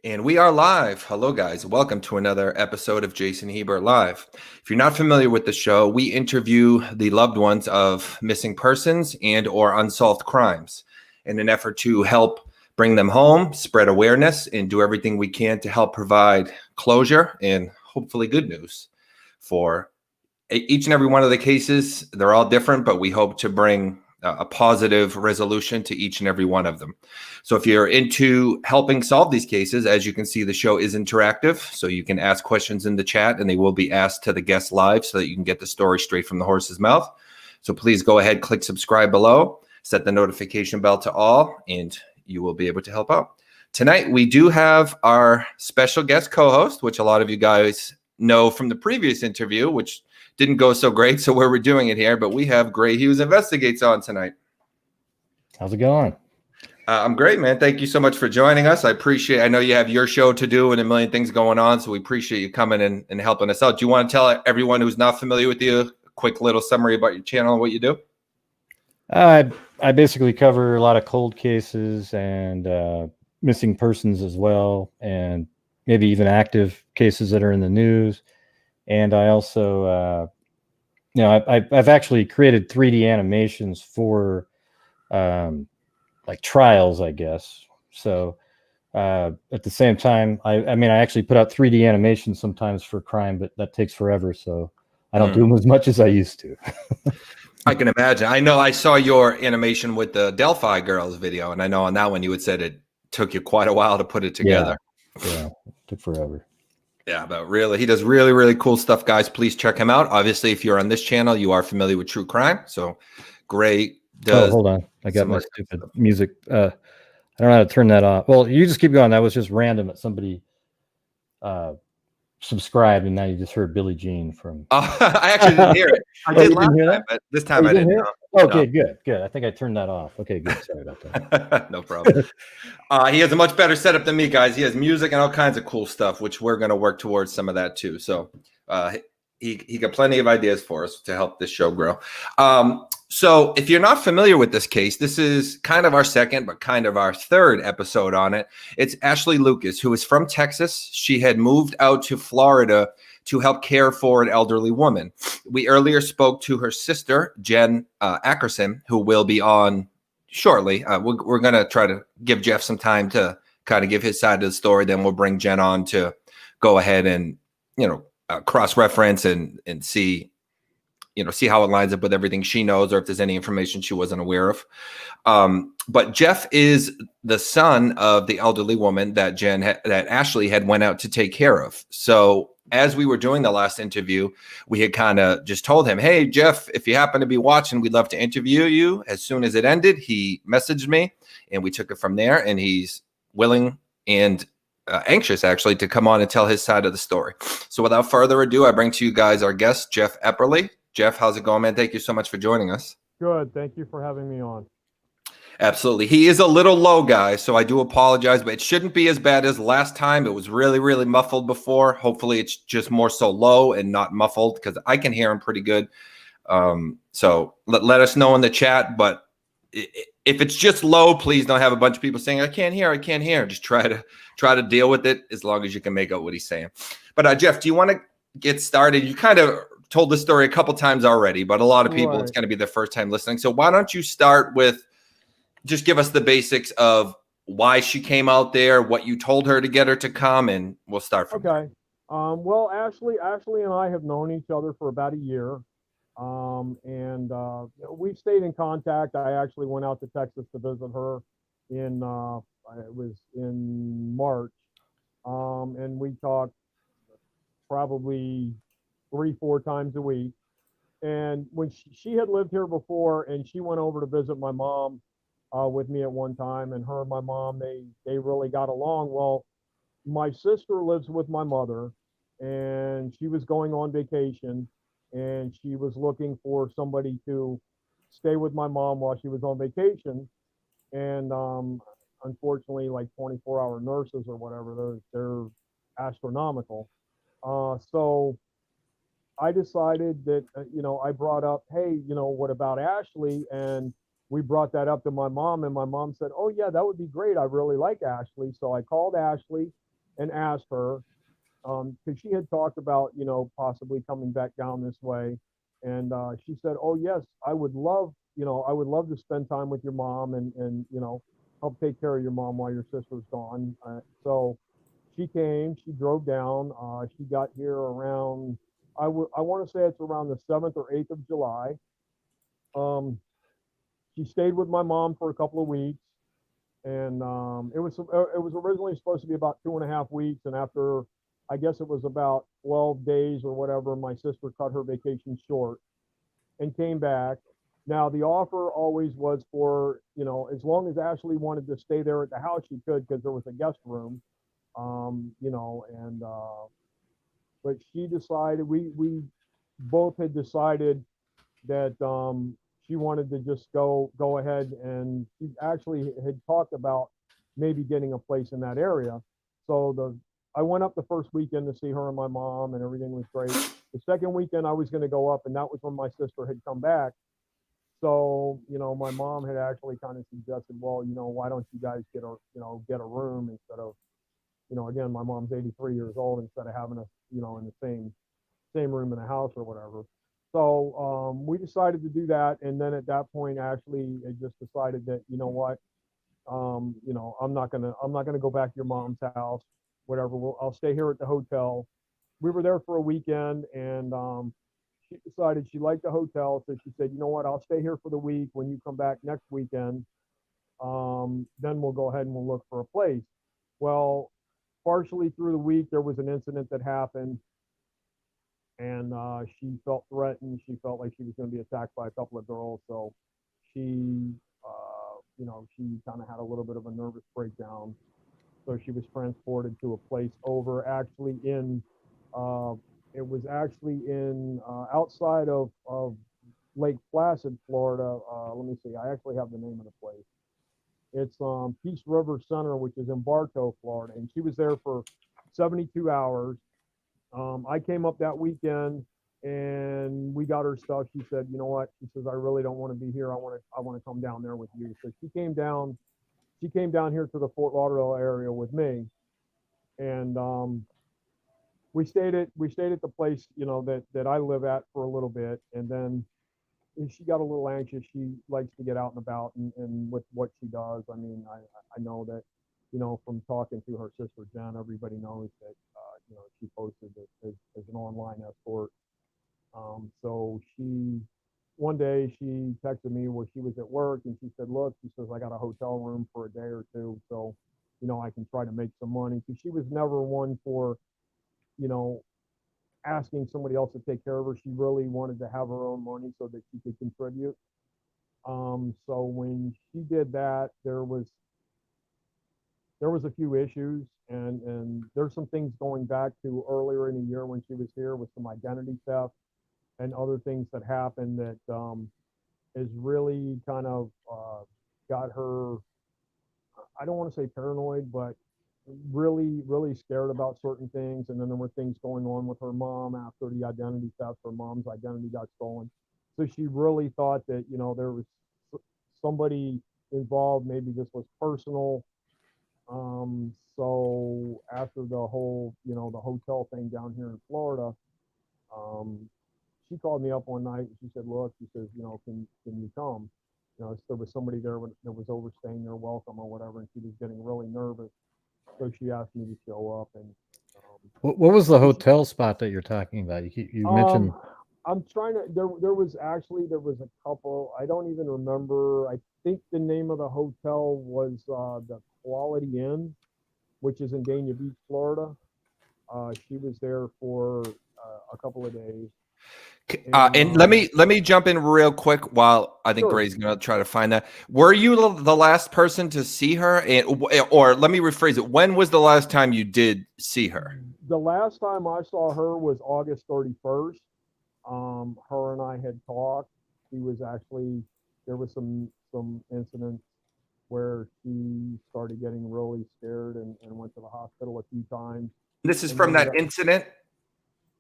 And we are live. Hello, guys. Welcome to another episode of Jason Hebert Live. If you're not familiar with the show, we interview the loved ones of missing persons and/or unsolved crimes in an effort to help bring them home, spread awareness, and do everything we can to help provide closure and hopefully good news for each and every one of the cases. They're all different, but we hope to bring a positive resolution to each and every one of them. So if you're into helping solve these cases, as you can see, the show is interactive. So you can ask questions in the chat and they will be asked to the guests live so that you can get the story straight from the horse's mouth. So please go ahead, click subscribe below, set the notification bell to all, and you will be able to help out. Tonight, we do have our special guest co-host, which a lot of you guys know from the previous interview, which didn't go so great, so we're doing it here, but we have Gray Hughes Investigates on tonight. How's it going? I'm great, man. Thank you so much for joining us. I know you have your show to do and a million things going on, so we appreciate you coming in and helping us out. Do you want to tell everyone who's not familiar with you a quick little summary about your channel and what you do? I basically cover a lot of cold cases and missing persons as well, and maybe even active cases that are in the news. And I also, I've actually created 3D animations for like trials, I guess. So at the same time, I actually put out 3D animations sometimes for crime, but that takes forever. So I don't do them as much as I used to. I can imagine. I know I saw your animation with the Delphi Girls video, and I know on that one you had said it took you quite a while to put it together. Yeah, it took forever. Yeah, but really, he does really, really cool stuff, guys. Please check him out. Obviously, if you're on this channel, you are familiar with true crime. So Gray does. Oh, hold on. I got my stupid music. I don't know how to turn that off. Well, you just keep going. That was just random that somebody subscribed, and now you just heard Billie Jean from. I actually didn't hear it. I did last time, but this time I didn't. Okay, good. I think I turned that off. Okay, good. Sorry about that. No problem. He has a much better setup than me, guys. He has music and all kinds of cool stuff, which we're going to work towards some of that too. So he got plenty of ideas for us to help this show grow. So if you're not familiar with this case, this is kind of our second, but kind of our third episode on it. It's Ashley Lucas, who is from Texas. She had moved out to Florida to help care for an elderly woman. We earlier spoke to her sister, Jen Ackerson, who will be on shortly. We're going to try to give Jeff some time to kind of give his side of the story. Then we'll bring Jen on to go ahead and, cross-reference and see how it lines up with everything she knows, or if there's any information she wasn't aware of. But Jeff is the son of the elderly woman that that Ashley had went out to take care of. So as we were doing the last interview, we had kind of just told him, hey, Jeff, if you happen to be watching, we'd love to interview you. As soon as it ended, he messaged me and we took it from there. And he's willing and anxious, actually, to come on and tell his side of the story. So without further ado, I bring to you guys our guest, Jeff Epperly. Jeff, how's it going, man? Thank you so much for joining us. Good. Thank you for having me on. Absolutely. He is a little low, guys, so I do apologize, but it shouldn't be as bad as last time. It was really, really muffled before. Hopefully it's just more so low and not muffled, because I can hear him pretty good. So let us know in the chat, but if it's just low, please don't have a bunch of people saying, I can't hear. Just try to deal with it as long as you can make out what he's saying. But Jeff, do you want to get started? You kind of told the story a couple times already, but a lot of people, It's going to be their first time listening. So why don't you start with just give us the basics of why she came out there, what you told her to get her to come, and we'll start from there. Well, Ashley and I have known each other for about a year. We've stayed in contact. I actually went out to Texas to visit her it was in March. And we talked probably 3-4 times a week. And when she had lived here before, and she went over to visit my mom with me at one time, and her and my mom, they really got along. Well, my sister lives with my mother, and she was going on vacation, and she was looking for somebody to stay with my mom while she was on vacation. And unfortunately, like 24-hour nurses or whatever, they're astronomical. So I decided that, I brought up, hey, what about Ashley? And we brought that up to my mom, and my mom said, oh yeah, that would be great. I really like Ashley. So I called Ashley, and asked her, because she had talked about, possibly coming back down this way. And she said, "Oh yes, I would love, I would love to spend time with your mom and help take care of your mom while your sister's gone." So she came, she drove down. She got here around, I want to say it's around the 7th or 8th of July. She stayed with my mom for a couple of weeks, and it was originally supposed to be about 2.5 weeks, and after, I guess it was about 12 days or whatever, my sister cut her vacation short and came back. Now the offer always was for, as long as Ashley wanted to stay there at the house, she could, because there was a guest room. And but she decided, we both had decided that she wanted to just go ahead, and she actually had talked about maybe getting a place in that area. So I went up the first weekend to see her and my mom, and everything was great. The second weekend I was going to go up, and that was when my sister had come back. So, my mom had actually kind of suggested, well, why don't you guys get a room instead of, again, my mom's 83 years old, instead of having us, in the same room in the house or whatever. So we decided to do that, and then at that point, Ashley had just decided that, what, I'm not gonna go back to your mom's house, whatever. I'll stay here at the hotel. We were there for a weekend, and she decided she liked the hotel, so she said, what, I'll stay here for the week. When you come back next weekend, then we'll go ahead and we'll look for a place. Well, partially through the week, there was an incident that happened, and she felt threatened. She felt like she was going to be attacked by a couple of girls. So she, she kind of had a little bit of a nervous breakdown. So she was transported to a place over, actually in, it was actually in outside of Lake Placid, Florida. Let me see. I actually have the name of the place. It's Peace River Center, which is in Bartow, Florida, and she was there for 72 hours. I came up that weekend, and we got her stuff. She said, "You know what?" She says, "I really don't want to be here. I want to come down there with you." So she came down. She came down here to the Fort Lauderdale area with me, and we stayed at the place, that I live at, for a little bit, and then she got a little anxious. She likes to get out and about, and with what she does, I mean, I know that, from talking to her sister Jen, everybody knows that, she posted as an online escort. So one day she texted me where she was at work, and she said, "Look," she says, "I got a hotel room for a day or two, so, I can try to make some money." Because she was never one for, you know, asking somebody else to take care of her. She really wanted to have her own money so that she could contribute. So when she did that, there was a few issues, and there's some things going back to earlier in the year when she was here, with some identity theft and other things that happened that is really kind of got her, I don't want to say paranoid, but really, really scared about certain things. And then there were things going on with her mom after the identity theft. Her mom's identity got stolen. So she really thought that, there was somebody involved. Maybe this was personal. So after the whole, the hotel thing down here in Florida, she called me up one night, and she said, "Look," she says, can you come?" There was somebody there that was overstaying their welcome or whatever, and she was getting really nervous. So she asked me to show up, and What was the hotel spot that you're talking about? You mentioned. I'm trying to. There was a couple. I don't even remember. I think the name of the hotel was the Quality Inn, which is in Dania Beach, Florida. She was there for a couple of days. And let me jump in real quick while I think Sure. Gray's going to try to find that. Were you the last person to see her? Or let me rephrase it. When was the last time you did see her? The last time I saw her was August 31st. Her and I had talked. She was actually, there was some incidents where she started getting really scared, and went to the hospital a few times. This is from that incident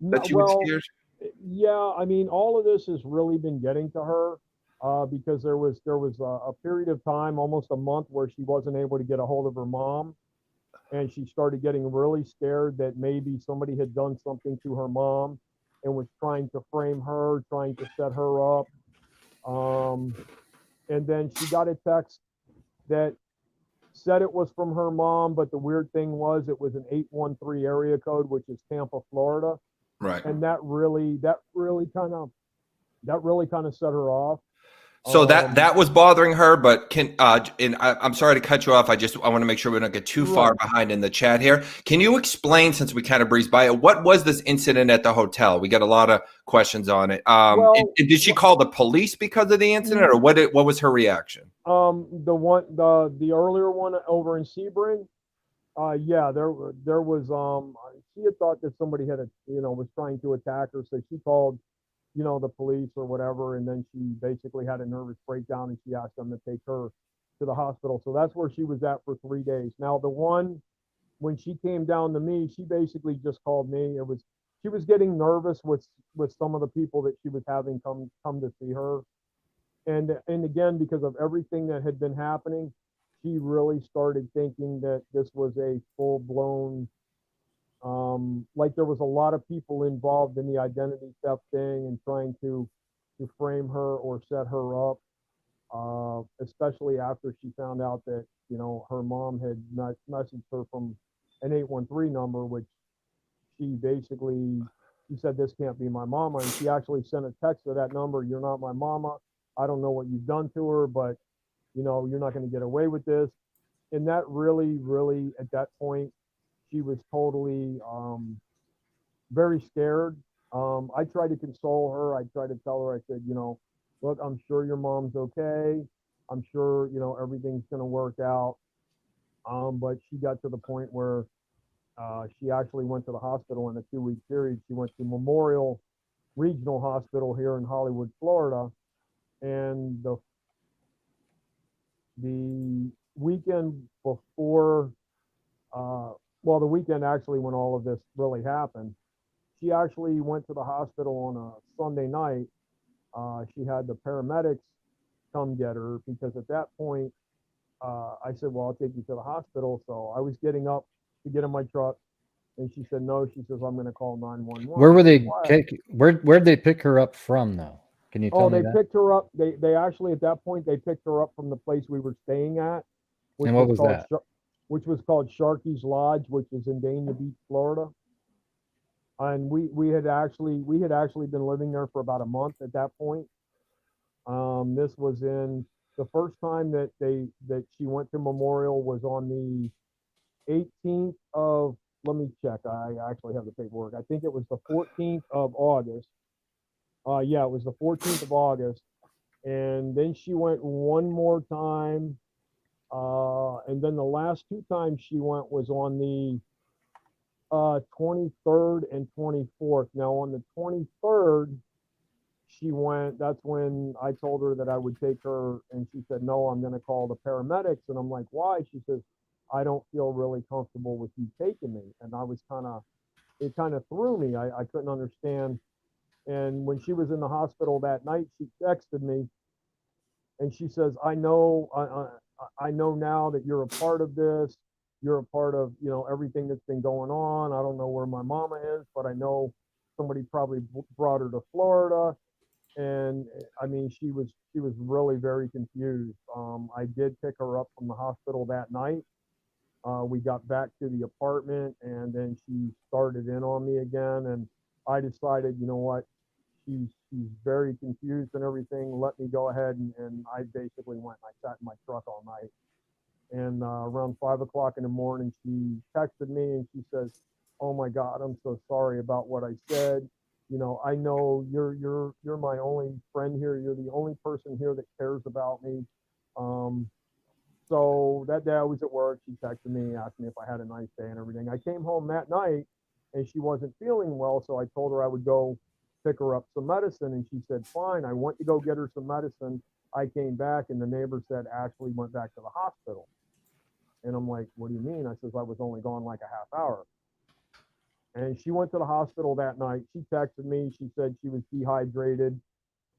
that you were scared? Yeah, I mean, all of this has really been getting to her, because there was a period of time, almost a month, where she wasn't able to get a hold of her mom. and she started getting really scared that maybe somebody had done something to her mom and was trying to frame her, trying to set her up. And then she got a text that said it was from her mom, but the weird thing was it was an 813 area code, which is Tampa, Florida. Right. And that really kind of set her off. So that was bothering her, but I'm sorry to cut you off. I want to make sure we don't get too far behind in the chat here. Can you explain, since we kind of breezed by it, what was this incident at the hotel? We got a lot of questions on it. Did she call the police because of the incident, or what was her reaction? The earlier one over in Sebring, yeah, there was she had thought that somebody was trying to attack her, so she called the police or whatever, and then she basically had a nervous breakdown and she asked them to take her to the hospital. So that's where she was at for 3 days. Now the one when she came down to me, she basically just called me. She was getting nervous with some of the people that she was having come to see her. And again, because of everything that had been happening, she really started thinking that this was a full blown like there was a lot of people involved in the identity theft thing and trying to frame her or set her up, especially after she found out that her mom had messaged her from an 813 number, which she said, this can't be my mama, and she actually sent a text to that number: "You're not my mama. I don't know what you've done to her, but you're not going to get away with this." And that really at that point, she was totally very scared. I tried to console her. I tried to tell her, I said, look, I'm sure your mom's okay. I'm sure, everything's going to work out. But she got to the point where she actually went to the hospital in a 2-week period. She went to Memorial Regional Hospital here in Hollywood, Florida. And the weekend before, the weekend actually when all of this really happened, she actually went to the hospital on a Sunday night. She had the paramedics come get her because at that point, I said, well, I'll take you to the hospital. So I was getting up to get in my truck, and she said, no. She says, I'm going to call 911. Where were they? Where'd they pick her up from, though? Can you tell me that? They picked her up. They actually, at that point, they picked her up from the place we were staying at. And what was that? Which was called Sharky's Lodge, which is in Dania Beach, Florida. And we had actually been living there for about a month at that point. This was in the first time that she went to Memorial was on the 18th of, let me check. I actually have the paperwork. I think it was the 14th of August. Yeah, it was the 14th of August. And then she went one more time. And then the last 2 times she went was on the 23rd and 24th. Now on the 23rd, she went, that's when I told her that I would take her, and she said, no, I'm going to call the paramedics. And I'm like, why? She says, I don't feel really comfortable with you taking me. And I was it kind of threw me. I couldn't understand. And when she was in the hospital that night, she texted me and she says, I know now that you're a part of this. You're a part of, everything that's been going on. I don't know where my mama is, but I know somebody probably brought her to Florida. And I mean, she was really very confused. I did pick her up from the hospital that night. We got back to the apartment, and then she started in on me again. And I decided, you know what, she's very confused and everything. Let me go ahead, and I basically went and I sat in my truck all night. And around 5 o'clock in the morning, she texted me and she says, "Oh my God, I'm so sorry about what I said. I know you're my only friend here. You're the only person here that cares about me." So that day I was at work. She texted me, asked me if I had a nice day and everything. I came home that night and she wasn't feeling well. So I told her I would go pick her up some medicine. And she said, fine. I went to go get her some medicine. I came back and the neighbor said Ashley went back to the hospital. And I'm like, what do you mean? I says, I was only gone like a half hour. And she went to the hospital that night. She texted me. She said she was dehydrated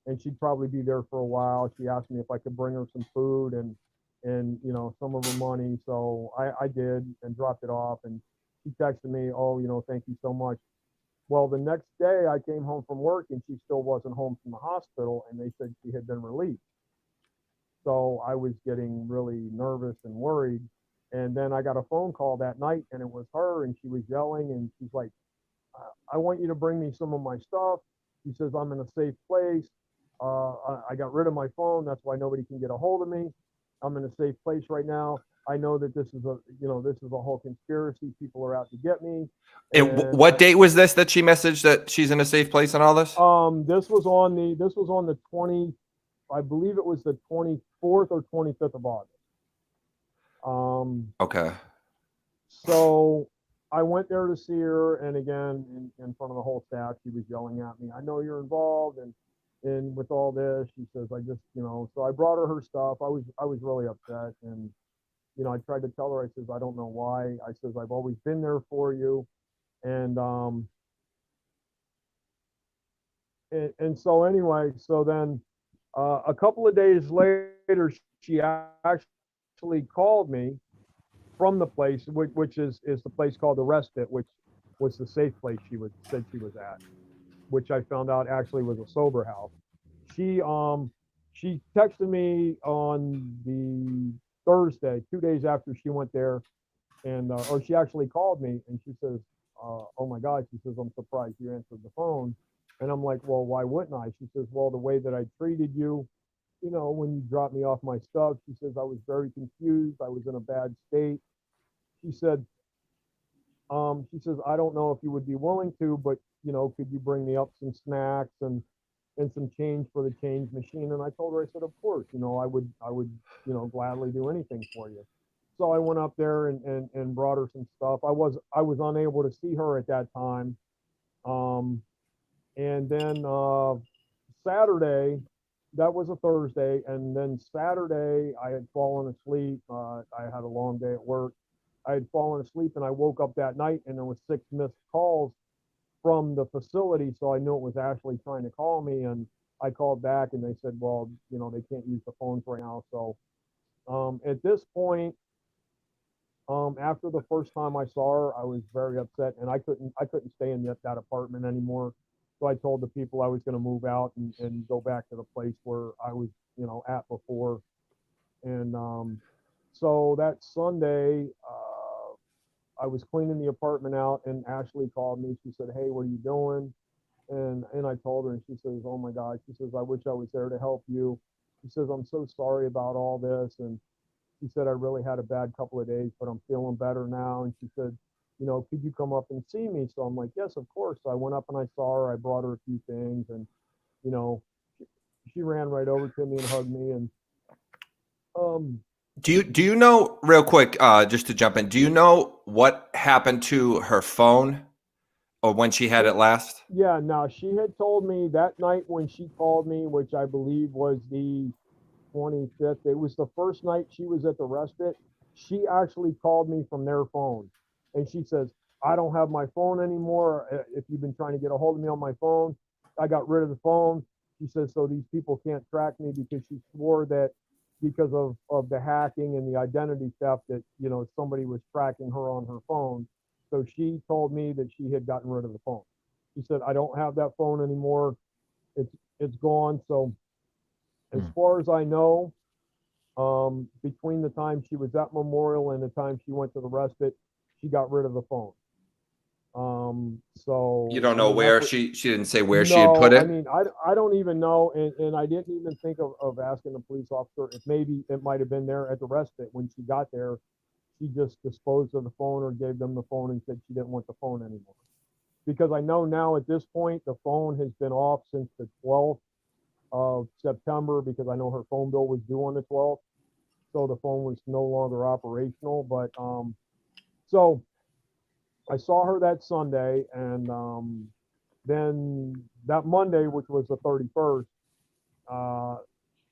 and she'd probably be there for a while. She asked me if I could bring her some food. And and some of her money. So I did and dropped it off, and she texted me, oh, thank you so much. Well, the next day I came home from work and she still wasn't home from the hospital, and they said she had been released. So I was getting really nervous and worried. And then I got a phone call that night, and it was her, and she was yelling, and she's like, I want you to bring me some of my stuff. She says, I'm in a safe place. I got rid of my phone. That's why nobody can get a hold of me. I'm in a safe place right now. I know that this is a whole conspiracy. People are out to get me. And What date was this that she messaged that she's in a safe place and all this? this was on the 20, I believe it was the 24th or 25th of August. Okay. So I went there to see her, and again, in front of the whole staff, she was yelling at me, I know you're involved, and with all this, she says, I just, so I brought her stuff. I was really upset, and I tried to tell her, I says, I don't know why. I says, I've always been there for you, and so anyway, so then a couple of days later, she actually called me from the place, which is the place called the Respite, which was the safe place said she was at, which I found out actually was a sober house. She texted me on the Thursday, 2 days after she went there, and or she actually called me, and she says, "Oh my God," she says, "I'm surprised you answered the phone." And I'm like, "Well, why wouldn't I?" She says, "Well, the way that I treated you, when you dropped me off my stuff," she says, "I was very confused. I was in a bad state." She said, she says, "I don't know if you would be willing to, but could you bring me up some snacks and some change for the change machine?" And I told her, I said, "Of course, I would, gladly do anything for you." So I went up there and brought her some stuff. I was unable to see her at that time. Um, and then Saturday, that was a Thursday, and then Saturday I had fallen asleep. I had a long day at work. I had fallen asleep, and I woke up that night, and there was 6 missed calls from the facility. So I knew it was Ashley trying to call me, and I called back, and they said, well, they can't use the phones right now. So at this point, after the first time I saw her, I was very upset, and I couldn't stay in that apartment anymore. So I told the people I was going to move out and go back to the place where I was, at before. And so that Sunday, I was cleaning the apartment out, and Ashley called me. She said, "Hey, what are you doing?" And I told her, and she says, "Oh my God," she says, "I wish I was there to help you." She says, "I'm so sorry about all this." And she said, "I really had a bad couple of days, but I'm feeling better now." And she said, "Could you come up and see me?" So I'm like, "Yes, of course." So I went up and I saw her. I brought her a few things, and you know, she ran right over to me and hugged me. And um, Do you know, real quick, just to jump in, do you know what happened to her phone or when she had it last? yeah, now she had told me that night when she called me, which I believe was the 25th. It was the first night she was at the Respite. She actually called me from their phone, and she says, "I don't have my phone anymore. If you've been trying to get a hold of me on my phone, I got rid of the phone." She says, "So these people can't track me," because she swore that because of the hacking and the identity theft that somebody was tracking her on her phone. So she told me that she had gotten rid of the phone. She said, "I don't have that phone anymore. It's gone." So as far as I know, between the time she was at Memorial and the time she went to the Respite, she got rid of the phone. So You don't I know mean, where that's she didn't say where she had put no, I it? mean, I don't even know, and I didn't even think of asking the police officer if maybe it might have been there at the Respite when she got there. She just disposed of the phone or gave them the phone and said she didn't want the phone anymore. Because I know now at this point the phone has been off since the 12th of September, because I know her phone bill was due on the 12th, so the phone was no longer operational. But so I saw her that Sunday, and then that Monday, which was the 31st, uh,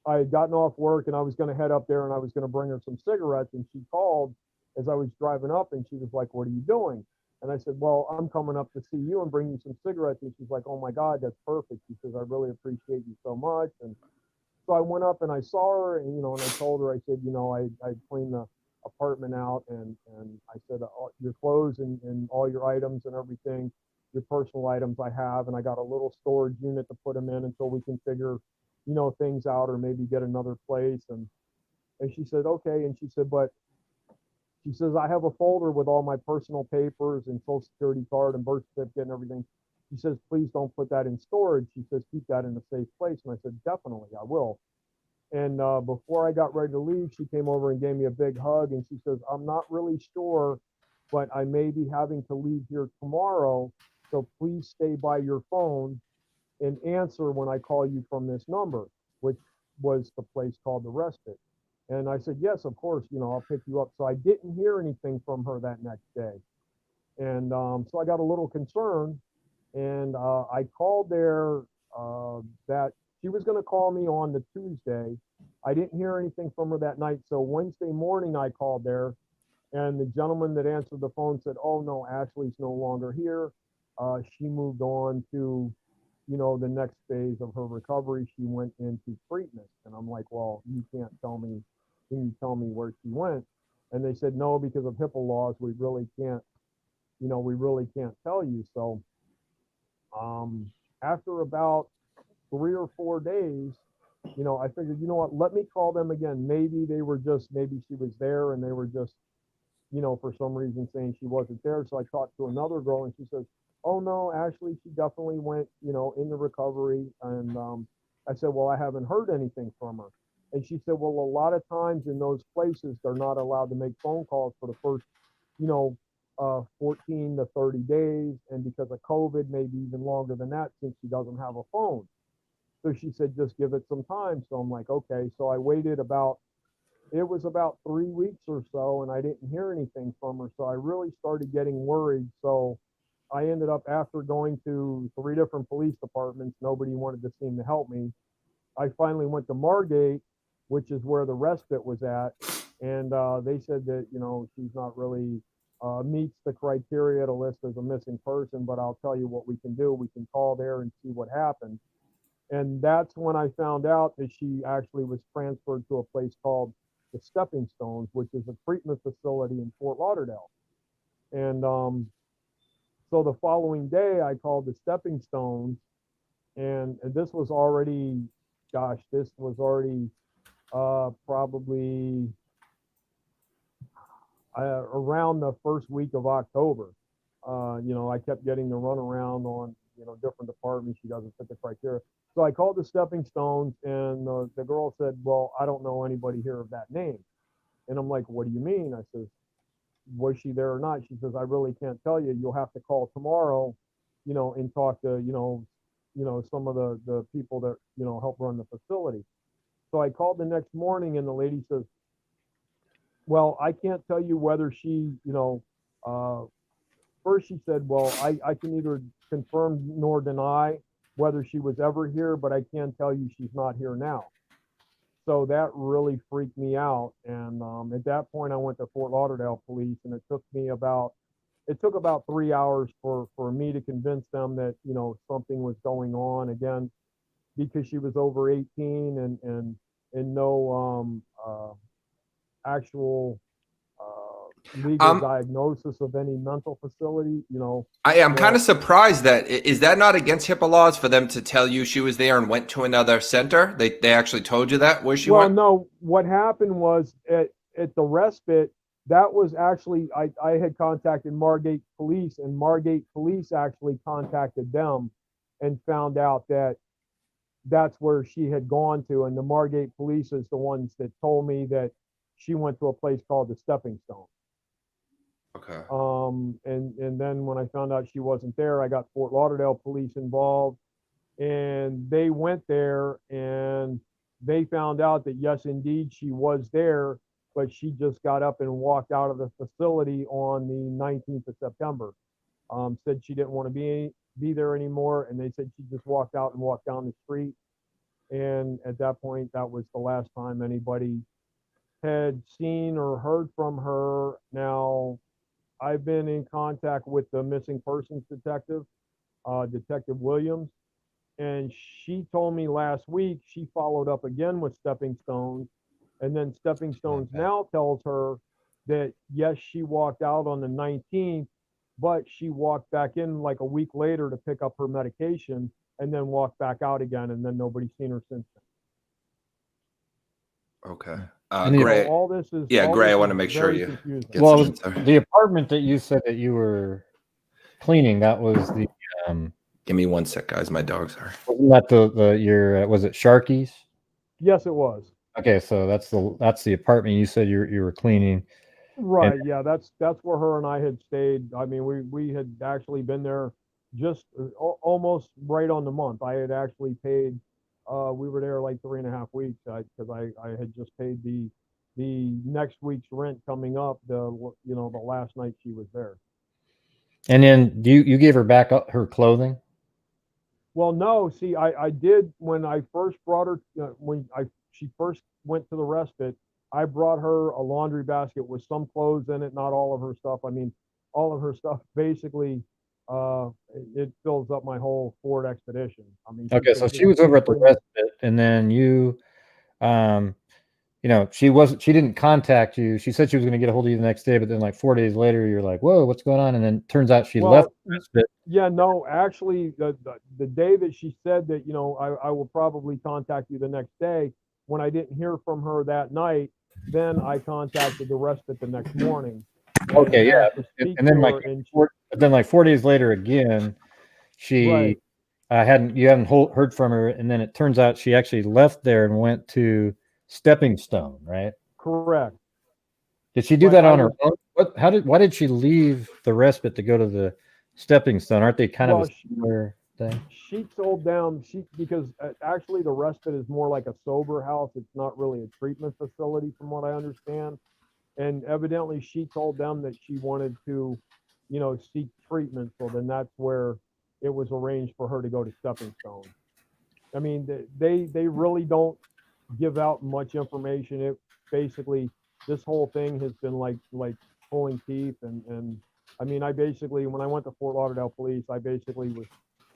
I had gotten off work and I was going to head up there and I was going to bring her some cigarettes. And she called as I was driving up, and she was like, "What are you doing?" And I said, "Well, I'm coming up to see you and bring you some cigarettes." And she's like, "Oh my God, that's perfect." She says, "I really appreciate you so much." And So I went up and I saw her, and and I told her, I said, I cleaned the apartment out, and I said, your clothes and all your items and everything, your personal items I have, and I got a little storage unit to put them in until we can figure, things out, or maybe get another place. And she said, okay. And she said, but she says, I have a folder with all my personal papers and social security card and birth certificate and everything. She says, please don't put that in storage. She says, keep that in a safe place. And I said, definitely, I will. And before I got ready to leave, she came over and gave me a big hug. And she says, I'm not really sure, but I may be having to leave here tomorrow. So please stay by your phone and answer when I call you from this number, which was the place called the Respite. And I said, yes, of course, I'll pick you up. So I didn't hear anything from her that next day. And so I got a little concerned, and I called there that she was going to call me on the Tuesday. I didn't hear anything from her that night. So Wednesday morning, I called there, and the gentleman that answered the phone said, oh, no, Ashley's no longer here. She moved on to, the next phase of her recovery. She went into treatment. And I'm like, well, you can't tell me. Can you tell me where she went? And they said, no, because of HIPAA laws, we really can't tell you. So after about 3 or 4 days, I figured, what, let me call them again. Maybe she was there and they were just, for some reason saying she wasn't there. So I talked to another girl, and she says, oh no, Ashley, she definitely went, into recovery. And I said, well, I haven't heard anything from her. And she said, well, a lot of times in those places, they're not allowed to make phone calls for the first, 14 to 30 days. And because of COVID, maybe even longer than that, since she doesn't have a phone. So she said, just give it some time. So I'm like, okay. So I waited it was about 3 weeks or so, and I didn't hear anything from her. So I really started getting worried. So I ended up, after going to 3 different police departments, nobody wanted to seem to help me. I finally went to Margate, which is where the Respite was at. And they said that, she's not really meets the criteria to list as a missing person, but I'll tell you what we can do. We can call there and see what happened. And that's when I found out that she actually was transferred to a place called the Stepping Stones, which is a treatment facility in Fort Lauderdale. And so the following day, I called the Stepping Stones, and this was already, probably around the first week of October. I kept getting the runaround on, different departments. She doesn't fit the criteria. So I called the Stepping Stones, and the girl said, well, I don't know anybody here of that name. And I'm like, what do you mean? I says, was she there or not? She says, I really can't tell you. You'll have to call tomorrow, and talk to, some of the people that, help run the facility. So I called the next morning, and the lady says, well, I can't tell you whether she, first she said, well, I can neither confirm nor deny whether she was ever here, but I can tell you she's not here now. So that really freaked me out. And at that point, I went to Fort Lauderdale police, and it took about 3 hours for me to convince them that, something was going on, again, because she was over 18 and no actual legal diagnosis of any mental facility, I am kind of surprised that is that not against HIPAA laws for them to tell you she was there and went to another center? They actually told you that where she went? Well, no, what happened was at the Respite, that was actually, I had contacted Margate police, and Margate police actually contacted them and found out that that's where she had gone to. And the Margate police is the ones that told me that she went to a place called the Stepping Stone. Okay. And then when I found out she wasn't there, I got Fort Lauderdale police involved, and they went there, and they found out that yes, indeed, she was there, but she just got up and walked out of the facility on the 19th of September. Said she didn't want to be there anymore, and they said she just walked out and walked down the street. And at that point, that was the last time anybody had seen or heard from her. Now, I've been in contact with the missing persons detective, Detective Williams, And she told me last week she followed up again with Stepping Stones, and then Stepping Stones now tells her that yes, she walked out on the 19th, but she walked back in like a week later to pick up her medication and then walked back out again, and then nobody's seen her since then. Okay. And the- Gray. So all this is Gray, I want want to make sure you confusing. get Well, some it was answer. the apartment that you said that you were cleaning. That was the Give me 1 sec, guys. My dogs are. wasn't that the your was it Sharky's? Yes, it was. Okay, so that's the apartment you said you were cleaning. Right. Yeah, that's where her and I had stayed. I mean, we had actually been there just almost right on the month. I had actually paid. We were there like 3.5 weeks because I had just paid the next week's rent coming up. The last night she was there. And then you gave her back up her clothing? Well, no. See, I did when I first brought her she first went to the respite. I brought her a laundry basket with some clothes in it, not all of her stuff. I mean, all of her stuff basically it fills up my whole Ford Expedition. I mean, Okay, so she was over at the respite, and then you she didn't contact you. She said she was going to get a hold of you the next day, but then like 4 days later, you're like, whoa, what's going on? And then turns out she left the respite. Yeah, no, actually, the day that she said that, I will probably contact you the next day, when I didn't hear from her that night, then I contacted the respite the next morning. Okay, yeah. And then like 4 days later again, she Right. you hadn't heard from her, and then it turns out she actually left there and went to Stepping Stone, right? Correct. Did she do that on her own? Why did she leave the respite to go to the Stepping Stone? Aren't they kind of a similar thing? She told them because actually the respite is more like a sober house. It's not really a treatment facility, from what I understand. And evidently, she told them that she wanted to, seek treatment. So then that's where it was arranged for her to go to Stepping Stone. I mean, they really don't give out much information. It basically, this whole thing has been like pulling teeth, and I mean, I basically, when I went to Fort Lauderdale Police, I basically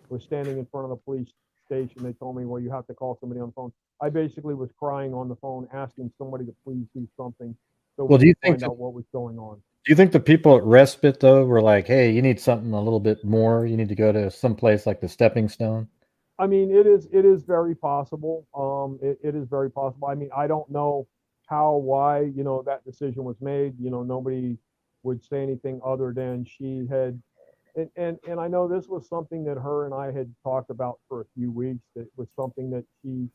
was standing in front of the police station. They told me, well, you have to call somebody on the phone. I basically was crying on the phone, asking somebody to please do something so we could find out what was going on. Do you think the people at respite though were like, hey, you need something a little bit more, you need to go to some place like the Stepping Stone? I mean, it is very possible. It is very possible. I mean, I don't know how, why, that decision was made. Nobody would say anything other than she had, and I know this was something that her and I had talked about for a few weeks. That was something that she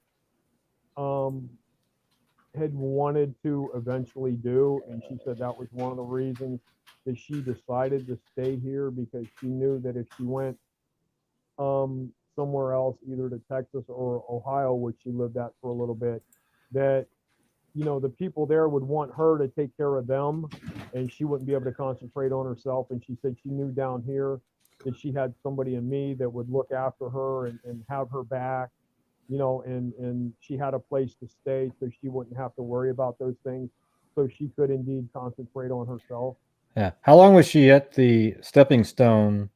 had wanted to eventually do, and she said that was one of the reasons that she decided to stay here, because she knew that if she went somewhere else, either to Texas or Ohio, which she lived at for a little bit, that the people there would want her to take care of them, and she wouldn't be able to concentrate on herself. And she said she knew down here that she had somebody in me that would look after her and have her back, and she had a place to stay, so she wouldn't have to worry about those things, so she could indeed concentrate on herself. Yeah. How long was she at the Stepping Stone?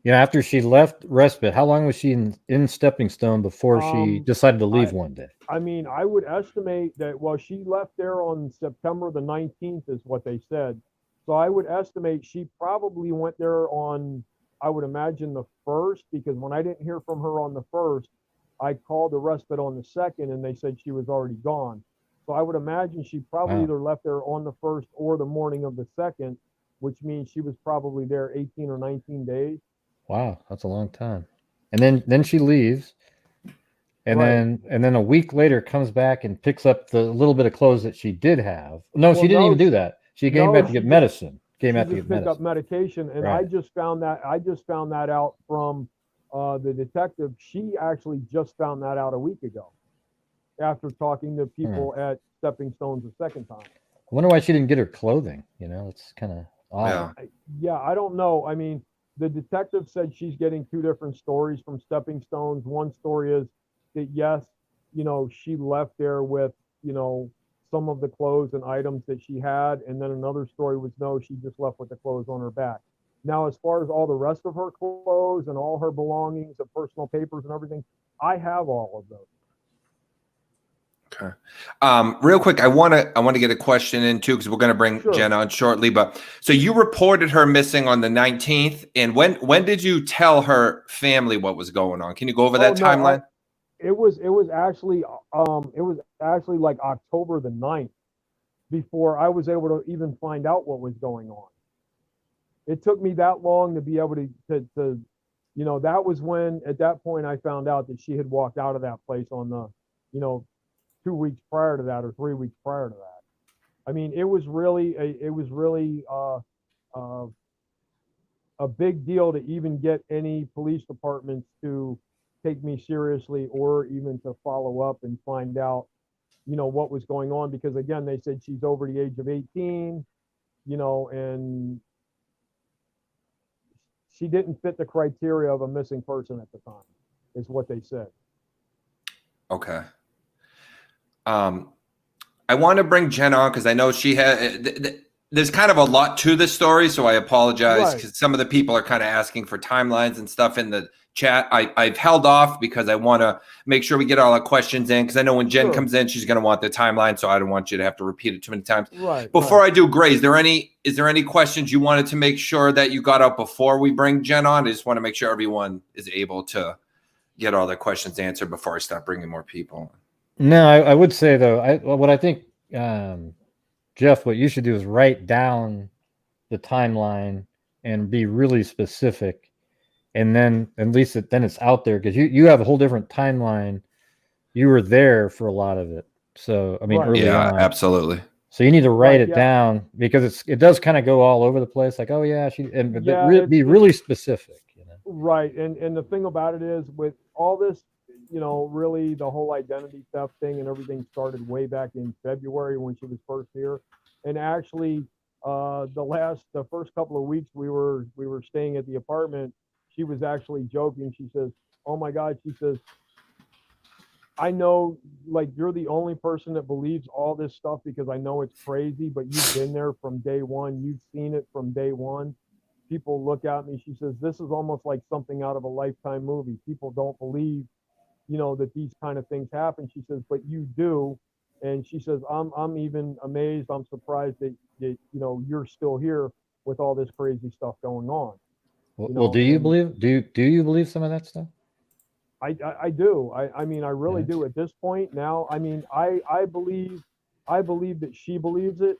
After she left respite, how long was she in Stepping Stone before she decided to leave one day? I mean, I would estimate that, well, she left there on September the 19th is what they said. So I would estimate she probably went there on, I would imagine, the 1st, because when I didn't hear from her on the 1st, I called the respite on the 2nd, and they said she was already gone. So I would imagine she probably either left there on the 1st or the morning of the 2nd, which means she was probably there 18 or 19 days. Wow, that's a long time. And then she leaves, and then a week later comes back and picks up the little bit of clothes that she did have. No, she didn't even do that. She came back to get medicine. Came back to get medicine. Up medication, and I just found that out from the detective. She actually just found that out a week ago, after talking to people at Stepping Stones the second time. I wonder why she didn't get her clothing. It's kind of odd. Yeah, I don't know. I mean, the detective said she's getting two different stories from Stepping Stones. One story is that, yes, she left there with, some of the clothes and items that she had. And then another story was, no, she just left with the clothes on her back. Now, as far as all the rest of her clothes and all her belongings and personal papers and everything, I have all of those. Okay. Real quick, I want to get a question in too, because we're going to bring Sure. Jen on shortly. But so you reported her missing on the 19th, and when did you tell her family what was going on? Can you go over that timeline? It was actually like October the 9th before I was able to even find out what was going on. It took me that long to be able to you know, that was when at that point I found out that she had walked out of that place on the, you know, 2 weeks prior to that or 3 weeks prior to that. I mean, it was really a big deal to even get any police departments to take me seriously or even to follow up and find out, you know, what was going on. Because again, they said she's over the age of 18, you know, and she didn't fit the criteria of a missing person at the time, is what they said. Okay. I want to bring Jen on because I know she had. There's kind of a lot to this story, so I apologize because some of the people are kind of asking for timelines and stuff in the chat. I've held off because I want to make sure we get all our questions in, because I know when Jen comes in, she's going to want the timeline, so I don't want you to have to repeat it too many times. Right. Before I do, Gray, is there any questions you wanted to make sure that you got out before we bring Jen on? I just want to make sure everyone is able to get all their questions answered before I start bringing more people. No, I would say though, what I think, Jeff, what you should do is write down the timeline and be really specific, and then at least then it's out there, because you have a whole different timeline. You were there for a lot of it, so I mean, early on. Absolutely. So you need to write it down, because it does kind of go all over the place. Like, oh yeah, be really specific. You know? Right, and the thing about it is, with all this, you know, really the whole identity theft thing and everything started way back in February when she was first here. And actually, the first couple of weeks we were staying at the apartment, she was actually joking. She says, "Oh my God," she says, "I know, like, you're the only person that believes all this stuff because I know it's crazy, but you've been there from day one. You've seen it from day one. People look at me," she says, "this is almost like something out of a Lifetime movie. People don't believe, you know, that these kind of things happen." She says, "but you do." And she says, I'm even amazed. I'm surprised that you know, you're still here with all this crazy stuff going on." Well, do you believe some of that stuff? I do. I mean, I really do at this point now. I mean, I believe that she believes it.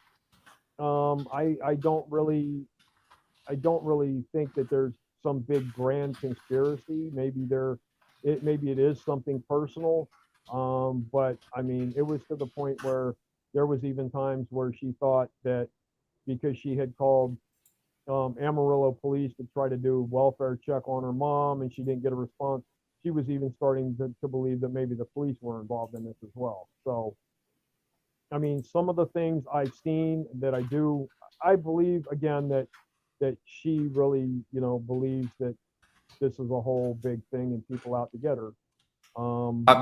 I don't really think that there's some big grand conspiracy. Maybe it is something personal. But I mean, it was to the point where there was even times where she thought that because she had called Amarillo police to try to do a welfare check on her mom and she didn't get a response, she was even starting to believe that maybe the police were involved in this as well. So, I mean, some of the things I've seen that I believe again that she really, you know, believes that this is a whole big thing and people out to get her.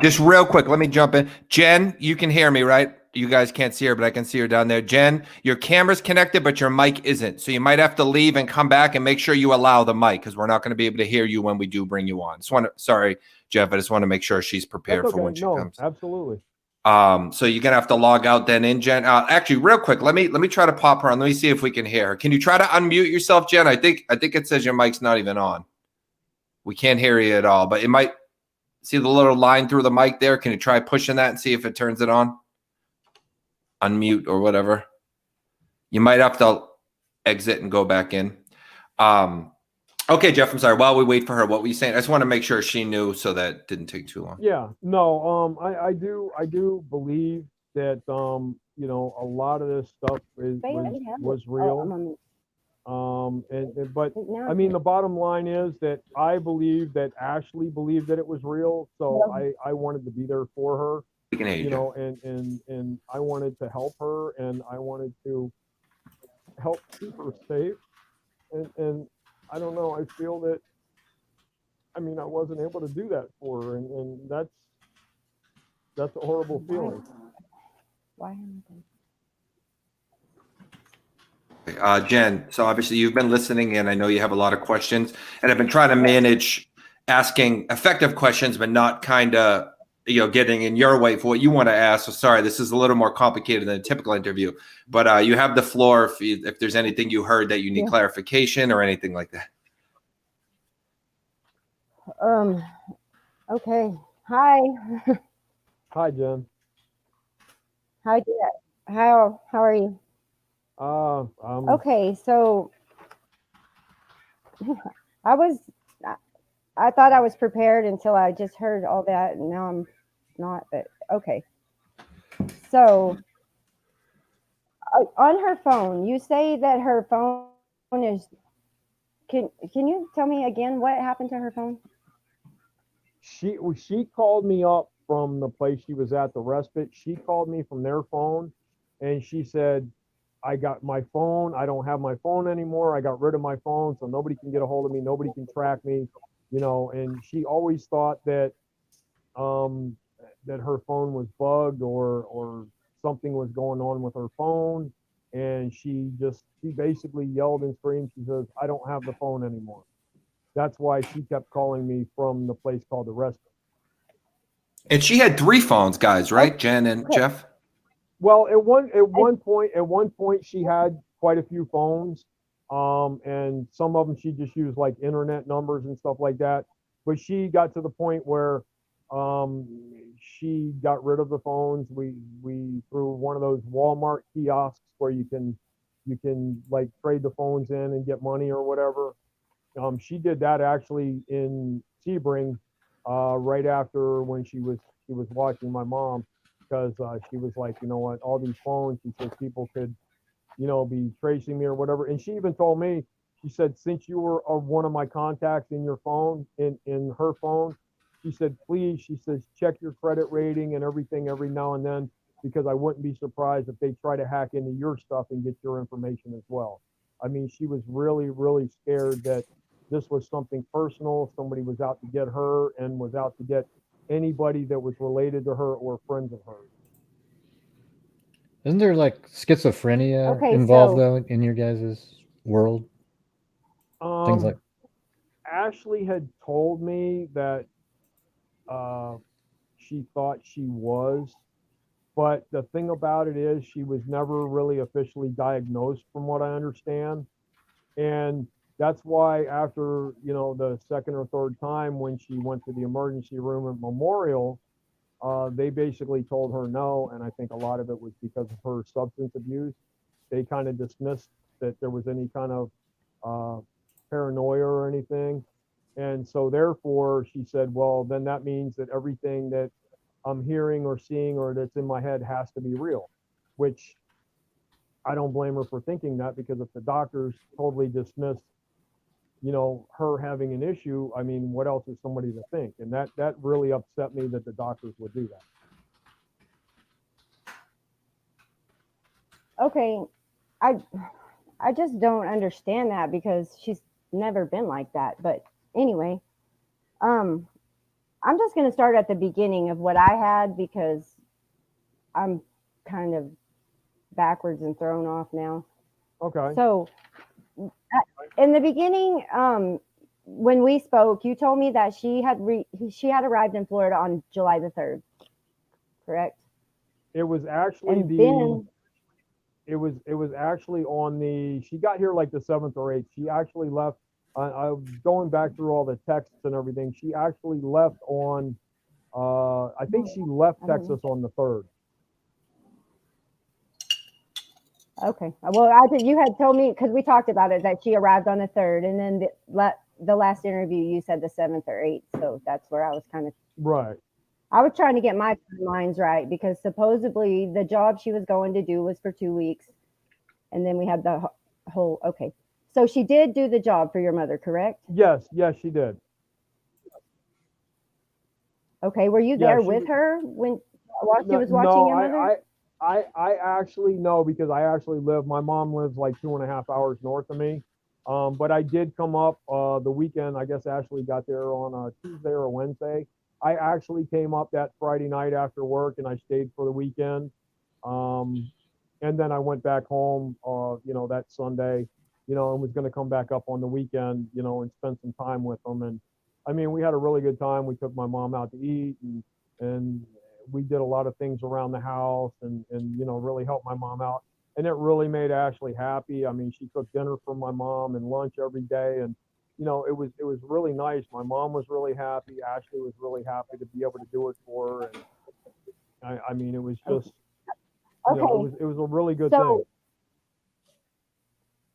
Just real quick, let me jump in. Jen, you can hear me, right? You guys can't see her, but I can see her down there. Jen, your camera's connected, but your mic isn't. So you might have to leave and come back and make sure you allow the mic, because we're not going to be able to hear you when we do bring you on. Sorry, Jeff, I just want to make sure she's prepared for when she comes. Absolutely. So you're gonna have to log out then in, Jen. Actually, real quick, let me try to pop her on. Let me see if we can hear her. Can you try to unmute yourself, Jen? I think it says your mic's not even on. We can't hear you at all, but it might. See the little line through the mic there? Can you try pushing that and see if it turns it on? Unmute or whatever. You might have to exit and go back in. Okay, Jeff, I'm sorry. While we wait for her, what were you saying? I just want to make sure she knew so that it didn't take too long. Yeah, no, I do believe that, you know, a lot of this stuff was real. But I mean, the bottom line is that I believe that Ashley believed that it was real. So I wanted to be there for her, We can hear you know, and I wanted to help her and I wanted to help keep her safe. And I don't know, I feel that, I mean, I wasn't able to do that for her. And that's a horrible feeling. Why? Jen, so obviously you've been listening in. I know you have a lot of questions, and I've been trying to manage asking effective questions, but not kind of, getting in your way for what you want to ask. So sorry, this is a little more complicated than a typical interview, but you have the floor if there's anything you heard that you need clarification or anything like that. Okay. Hi. Hi, Jen. How are you? Okay, so I thought I was prepared until I just heard all that, and now I'm not. But okay. So on her phone, you say that her phone is. Can you tell me again what happened to her phone? She called me up from the place she was at, the respite. She called me from their phone, and she said, I got my phone. I don't have my phone anymore. I got rid of my phone, so nobody can get a hold of me. Nobody can track me, and she always thought that that her phone was bugged or something was going on with her phone. And she basically yelled and screamed. She says, I don't have the phone anymore. That's why she kept calling me from the place called the respite. And she had 3 phones, guys, right? Jen and Jeff? Well, at one point she had quite a few phones. And some of them she just used like internet numbers and stuff like that. But she got to the point where she got rid of the phones. We through one of those Walmart kiosks where you can like trade the phones in and get money or whatever. She did that actually in Sebring, right after when she was watching my mom, because she was like, you know what, all these phones, she said people could, be tracing me or whatever. And she even told me, she said, since you were one of my contacts in your phone, in her phone, she said, please, she says, check your credit rating and everything every now and then, because I wouldn't be surprised if they try to hack into your stuff and get your information as well. I mean, she was really, really scared that this was something personal. Somebody was out to get her and was out to get anybody that was related to her or friends of hers. Isn't there like schizophrenia Okay, involved though in your guys' world? Things like Ashley had told me that she thought she was, but the thing about it is she was never really officially diagnosed from what I understand. And that's why after, the second or third time when she went to the emergency room at Memorial, they basically told her no. And I think a lot of it was because of her substance abuse. They kind of dismissed that there was any kind of paranoia or anything. And so therefore she said, well, then that means that everything that I'm hearing or seeing or that's in my head has to be real, which I don't blame her for thinking that, because if the doctors totally dismiss, her having an issue, I mean, what else is somebody to think? And that really upset me that the doctors would do that. Okay, I just don't understand that, because she's never been like that. But anyway, I'm just going to start at the beginning of what I had, because I'm kind of backwards and thrown off now. Okay. So in the beginning, when we spoke, you told me that she had arrived in Florida on July the 3rd, correct? It was actually it was actually on she got here like the 7th or 8th. She actually left. I was going back through all the texts and everything. She actually left on, I think she left Texas on the 3rd. Okay. Well, you had told me, because we talked about it, that she arrived on the 3rd, and then the last interview you said the 7th or 8th. So that's where I was kind of right. I was trying to get my timelines right, because supposedly the job she was going to do was for 2 weeks, and then we had the whole. Okay, so she did do the job for your mother, correct? Yes, she did. Okay, were you there with her while she was watching your mother? I actually know, because I actually my mom lives like 2.5 hours north of me. But I did come up the weekend. I guess Ashley got there on a Tuesday or a Wednesday. I actually came up that Friday night after work, and I stayed for the weekend. And And then I went back home, that Sunday, and was going to come back up on the weekend, and spend some time with them. And I mean, we had a really good time. We took my mom out to eat, and we did a lot of things around the house, and really helped my mom out. And it really made Ashley happy. I mean, she cooked dinner for my mom and lunch every day, and it was really nice. My mom was really happy. Ashley was really happy to be able to do it for her. And I mean, it was just, Okay. it was a really good So,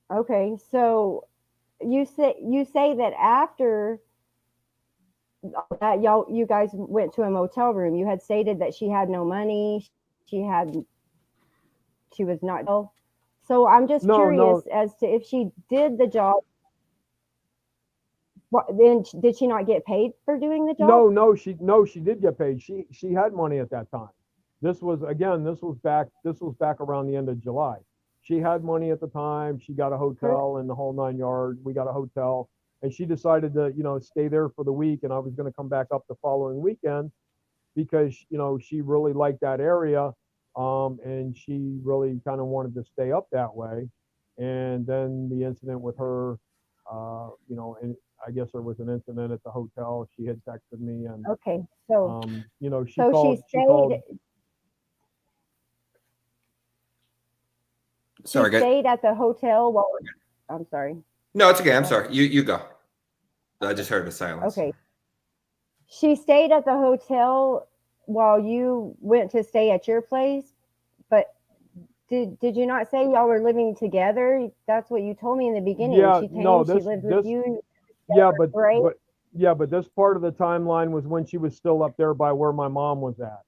thing. okay, so you say that after that you guys went to a motel room, you had stated that she had no money, she was not. So I'm just curious as to if she did the job. Then did she not get paid for doing the job? No, she did get paid. She had money at that time. This was back around the end of July. She had money at the time. She got a hotel and the whole 9 yards. We got a hotel, and she decided to, stay there for the week. And I was going to come back up the following weekend because, she really liked that area. And she really kind of wanted to stay up that way. And then the incident with her, and I guess there was an incident at the hotel. She had texted me, and okay, so she called. Sorry, she stayed at the hotel while. I'm sorry. No, it's okay. I'm sorry. You go. I just heard the silence. Okay. She stayed at the hotel while you went to stay at your place, but did you not say y'all were living together? That's what you told me in the beginning. Yeah, she came, no, she lived with you. Yeah, but this part of the timeline was when she was still up there by where my mom was at.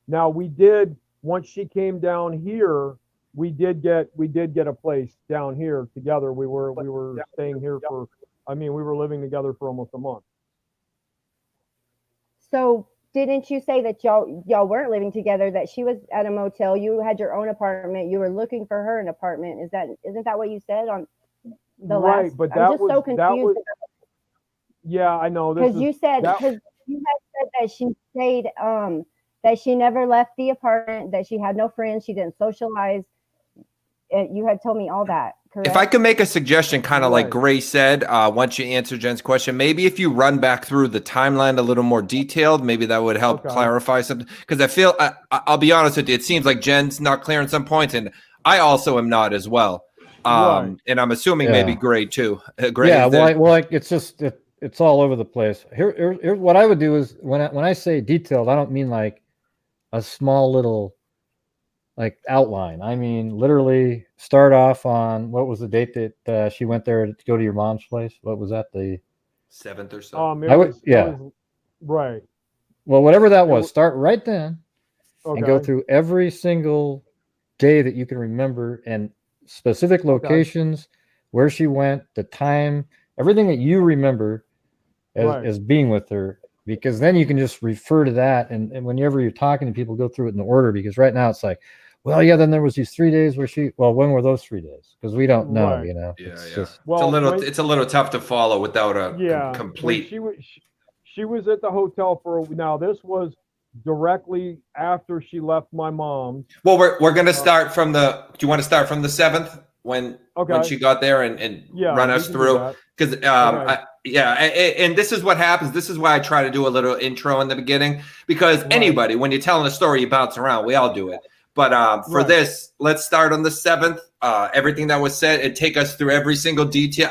Now once she came down here, we did get a place down here together. We were staying here we were living together for almost a month. So didn't you say that y'all weren't living together, that she was at a motel, you had your own apartment, you were looking for her an apartment? Isn't that what you said on the right, last? but I'm just so confused. Yeah, I know. Because you had said that she stayed, that she never left the apartment, that she had no friends, she didn't socialize. You had told me all that, correct? If I could make a suggestion, kind of like Gray said, once you answer Jen's question, maybe if you run back through the timeline a little more detailed, maybe that would help clarify something. Because I feel, I'll be honest with you, it seems like Jen's not clear on some points, and I also am not as well. And I'm assuming maybe Gray too. Gray, it's all over the place. Here's what I would do is when I say detailed, I don't mean like a small little like outline. I mean literally start off on what was the date that she went there to go to your mom's place? What was that, the 7th or so? Right. Well, whatever that was, start right then and go through every single day that you can remember and specific locations, where she went, the time, everything that you remember as being with her, because then you can just refer to that. And whenever you're talking to people, go through it in order, because right now it's like, well, yeah, then there was these 3 days where when were those 3 days? Because we don't know, It's a little tough to follow without a complete. She was at the hotel now this was directly after she left my mom. Well, we're going to start from do you want to start from the 7th when she got there and run us through? Because and this is what happens. This is why I try to do a little intro in the beginning, because anybody, when you're telling a story, you bounce around. We all do it. But for this, let's start on the 7th. Everything that was said, and take us through every single detail,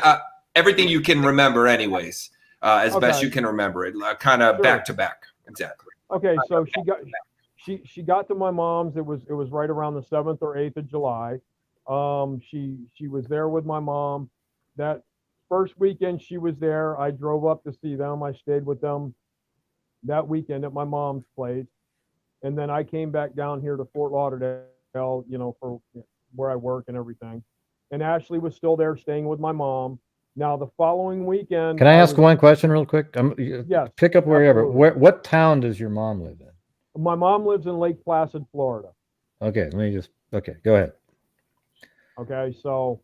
everything you can remember, anyways, as best you can remember it, kind of back to back. Exactly. Okay, so she got to my mom's. It was right around the 7th or 8th of July. She was there with my mom. That first weekend she was there, I drove up to see them. I stayed with them that weekend at my mom's place. And then I came back down here to Fort Lauderdale, for where I work and everything. And Ashley was still there staying with my mom. Now, the following weekend. Can I ask one question real quick? Yes. Pick up wherever. What town does your mom live in? My mom lives in Lake Placid, Florida. Okay, go ahead. Okay, so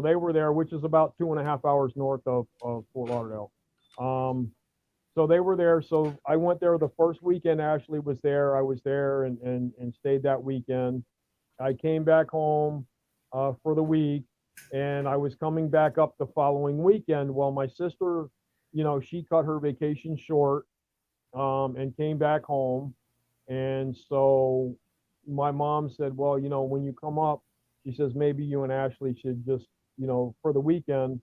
they were there, which is about 2.5 hours north of Fort Lauderdale. So they were there. So I went there the first weekend Ashley was there. I was there and stayed that weekend. I came back home for the week, and I was coming back up the following weekend. Well, my sister, she cut her vacation short and came back home. And so my mom said, well, when you come up, she says, maybe you and Ashley should just, for the weekend,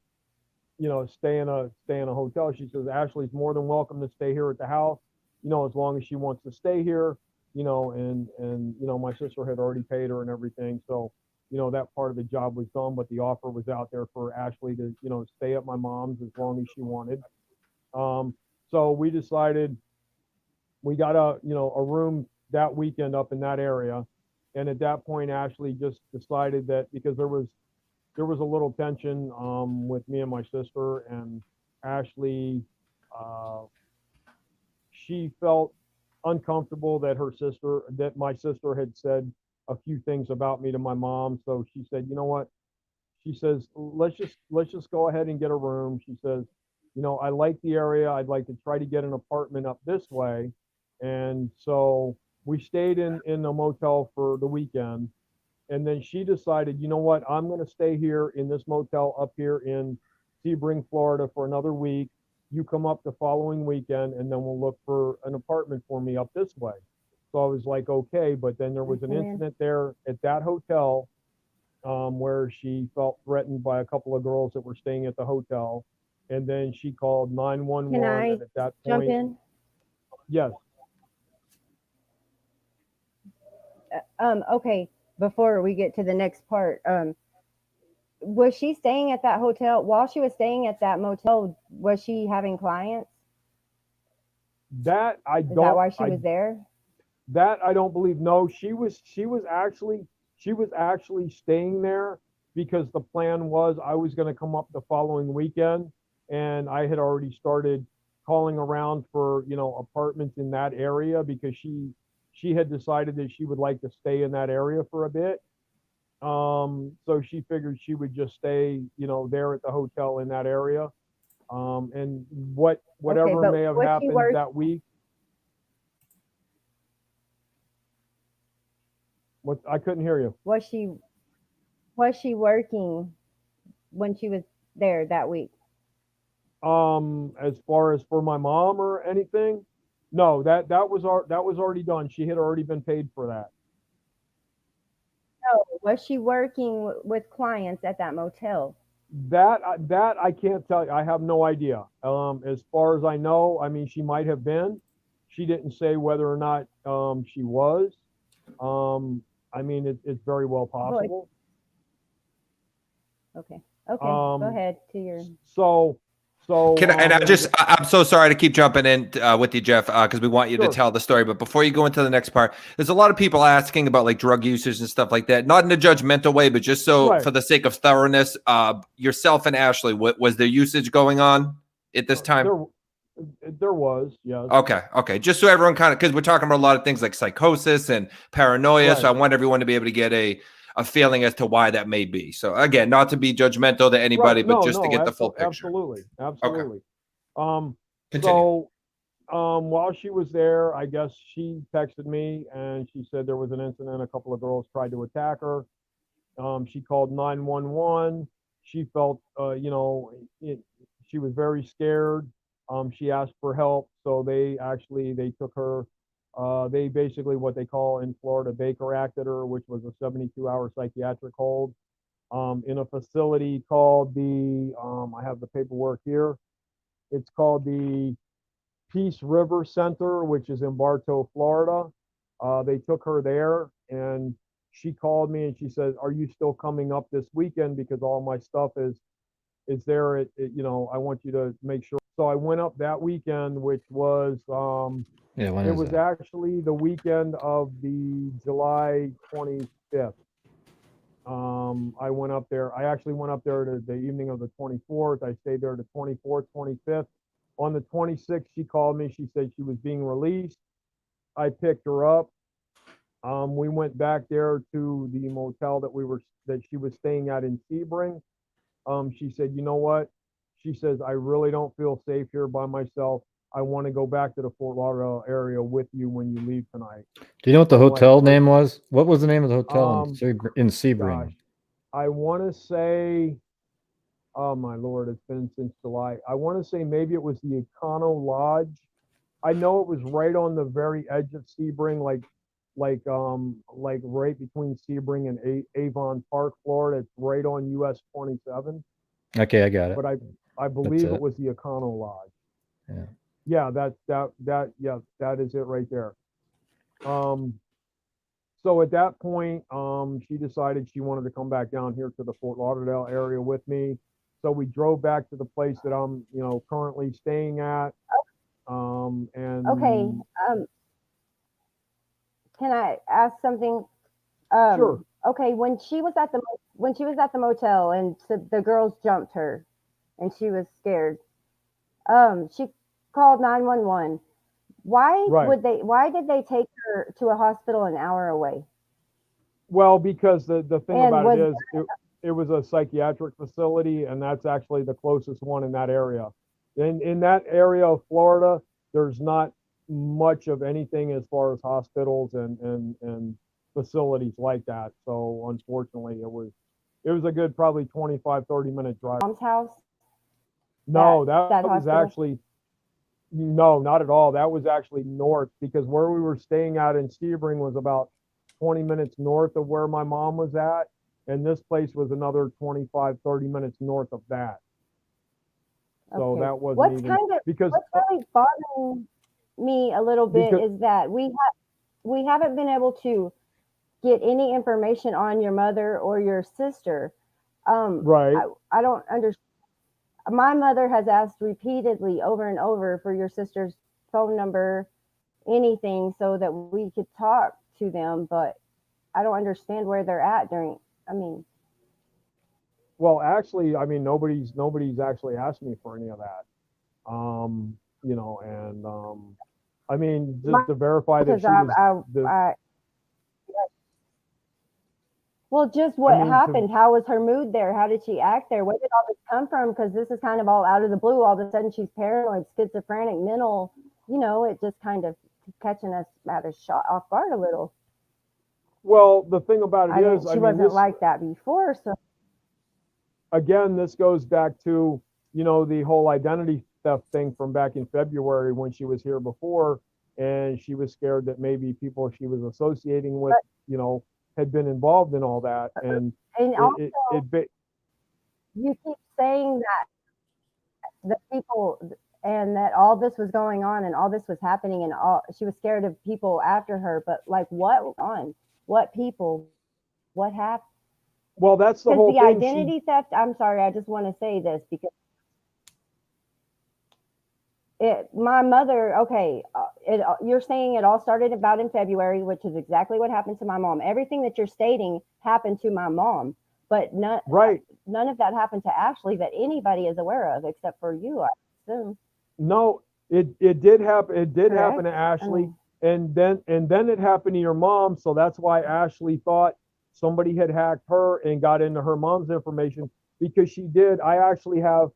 stay in a hotel. She says, Ashley's more than welcome to stay here at the house, as long as she wants to stay here, and my sister had already paid her and everything. So, that part of the job was done, but the offer was out there for Ashley to, stay at my mom's as long as she wanted. So we decided we got a room that weekend up in that area. And at that point, Ashley just decided that because there was a little tension with me and my sister, and Ashley, she felt uncomfortable that my sister had said a few things about me to my mom. So she said, you know what? She says, let's just go ahead and get a room. She says, I like the area. I'd like to try to get an apartment up this way. And so we stayed in a motel for the weekend. And then she decided, you know what, I'm going to stay here in this motel up here in Sebring, Florida for another week. You come up the following weekend, and then we'll look for an apartment for me up this way. So I was like, okay. But then there was an incident there at that hotel where she felt threatened by a couple of girls that were staying at the hotel. And then she called 911. Can I and at that jump point, in? yes. Okay, before we get to the next part, was she staying at that hotel? While she was staying at that motel, was she having clients? That I Is don't. that why she was there? That I don't believe. No, she was actually staying there because the plan was I was going to come up the following weekend, and I had already started calling around for apartments in that area because she had decided that she would like to stay in that area for a bit. So she figured she would just stay, there at the hotel in that area. And whatever may have happened that week. What, I couldn't hear you. Was she working when she was there that week? As far as for my mom or anything, no, that was already done. She had already been paid for that. No, was she working with clients at that motel? That I can't tell you. I have no idea. As far as I know, I mean, she might have been. She didn't say whether or not she was. I mean, it's very well possible. Okay. Go ahead to your. So. I'm so sorry to keep jumping in with you, Jeff, because we want you Sure. to tell the story. But before you go into the next part, there's a lot of people asking about like drug usage and stuff like that. Not in a judgmental way, but just so Right. for the sake of thoroughness, yourself and Ashley, was there usage going on at this time? There was, yes. Okay. Just so everyone kind of, because we're talking about a lot of things like psychosis and paranoia. Right. So I want everyone to be able to get a feeling as to why that may be. So again, not to be judgmental to anybody, Right. but just to get the full picture. Absolutely. Continue. So while she was there, I guess she texted me and she said there was an incident. A couple of girls tried to attack her. She called 911. She felt, she was very scared. She asked for help. So they took her, they basically what they call in Florida, Baker acted her, which was a 72-hour psychiatric hold in a facility called I have the paperwork here. It's called the Peace River Center, which is in Bartow, Florida. They took her there, and she called me and she said, "Are you still coming up this weekend? Because all my stuff is there. I want you to make sure." So I went up that weekend, which was it was actually the weekend of the July 25th. I went up there. I actually went up there to the evening of the 24th. I stayed there the 24th, 25th. On the 26th, she called me. She said she was being released. I picked her up. We went back there to the motel that she was staying at in Sebring. She said, "You know what?" She says, "I really don't feel safe here by myself. I want to go back to the Fort Lauderdale area with you when you leave tonight. Do you know what the I'm like, hotel name was? What was the name of the hotel in Gosh, Sebring? I want to say, oh my Lord, it's been since July. I want to say maybe it was the Econo Lodge. I know it was right on the very edge of Sebring, like right between Sebring and Avon Park, Florida. It's right on US 27. Okay, I got it. But I believe it was the Econo Lodge. Yeah. Yeah, that is it right there. So at that point, she decided she wanted to come back down here to the Fort Lauderdale area with me. So we drove back to the place that I'm, currently staying at. And Okay. Can I ask something? Sure. Okay, when she was at the motel and the girls jumped her, and she was scared. She called 911. Why did they take her to a hospital an hour away? Well, because the thing And about it is it was a psychiatric facility, and that's actually the closest one in that area. In that area of Florida, there's not much of anything as far as hospitals and facilities like that. So unfortunately, it was a good probably 25-30 minute drive. Mom's house? No, that was hospital? actually, no, not at all. That was actually north, because where we were staying at in Sebring was about 20 minutes north of where my mom was at. And this place was another 25-30 minutes north of that. So Okay. that wasn't What's even, because what's really bothering me a little bit is that we haven't been able to get any information on your mother or your sister. right. I don't understand. My mother has asked repeatedly over and over for your sister's phone number, anything, so that we could talk to them, but I don't understand where they're at Well, actually, nobody's actually asked me for any of that. Just to verify that she was well, just what happened? How was her mood there? How did she act there? Where did all this come from? Because this is kind of all out of the blue. All of a sudden, she's paranoid, schizophrenic, mental. It just kind of catching us at a shot off guard a little. Well, the thing about it is, she wasn't like that before. So again, this goes back to the whole identity theft thing from back in February when she was here before, and she was scared that maybe people she was associating with, had been involved in all that. And also, you keep saying that the people and that all this was going on and all this was happening and she was scared of people after her, but like what people, what happened? Well, that's the whole the thing. Identity theft, I'm sorry, I just want to say this because my mother, okay, you're saying it all started about in February, which is exactly what happened to my mom. Everything that you're stating happened to my mom, but none of that happened to Ashley that anybody is aware of, except for you, I assume. No, it did happen. It did happen to Ashley, and then it happened to your mom. So that's why Ashley thought somebody had hacked her and got into her mom's information, because she did. I actually have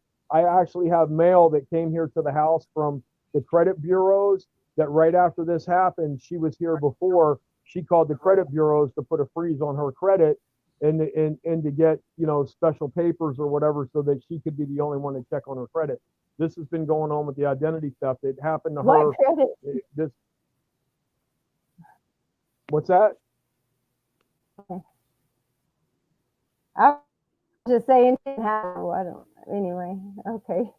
mail that came here to the house from the credit bureaus that right after this happened, she was here before. She called the credit bureaus to put a freeze on her credit and to get, special papers or whatever so that she could be the only one to check on her credit. This has been going on with the identity theft. It happened to her. What's that? I was just saying how anyway, okay.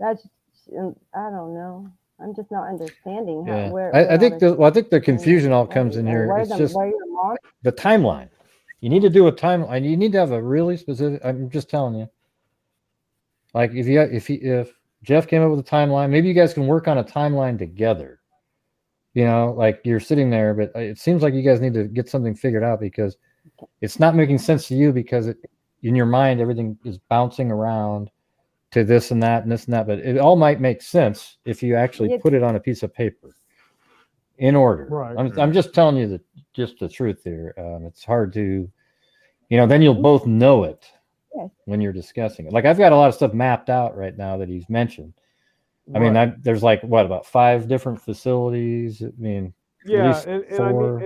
That's, I don't know. I'm just not understanding how, I think the confusion all comes in here. It's just the timeline. You need to do a timeline. You need to have a really specific, I'm just telling you. Like if Jeff came up with a timeline, maybe you guys can work on a timeline together. Like you're sitting there, but it seems like you guys need to get something figured out, because it's not making sense to you, because in your mind, everything is bouncing around to this and that and this and that, but it all might make sense if you actually put it on a piece of paper in order. Right. I'm just telling you just the truth here. It's hard to, then you'll both know it when you're discussing it. Like I've got a lot of stuff mapped out right now that he's mentioned, I mean, Right. there's like what, about 5 different facilities? I mean, at Yeah, least and 4.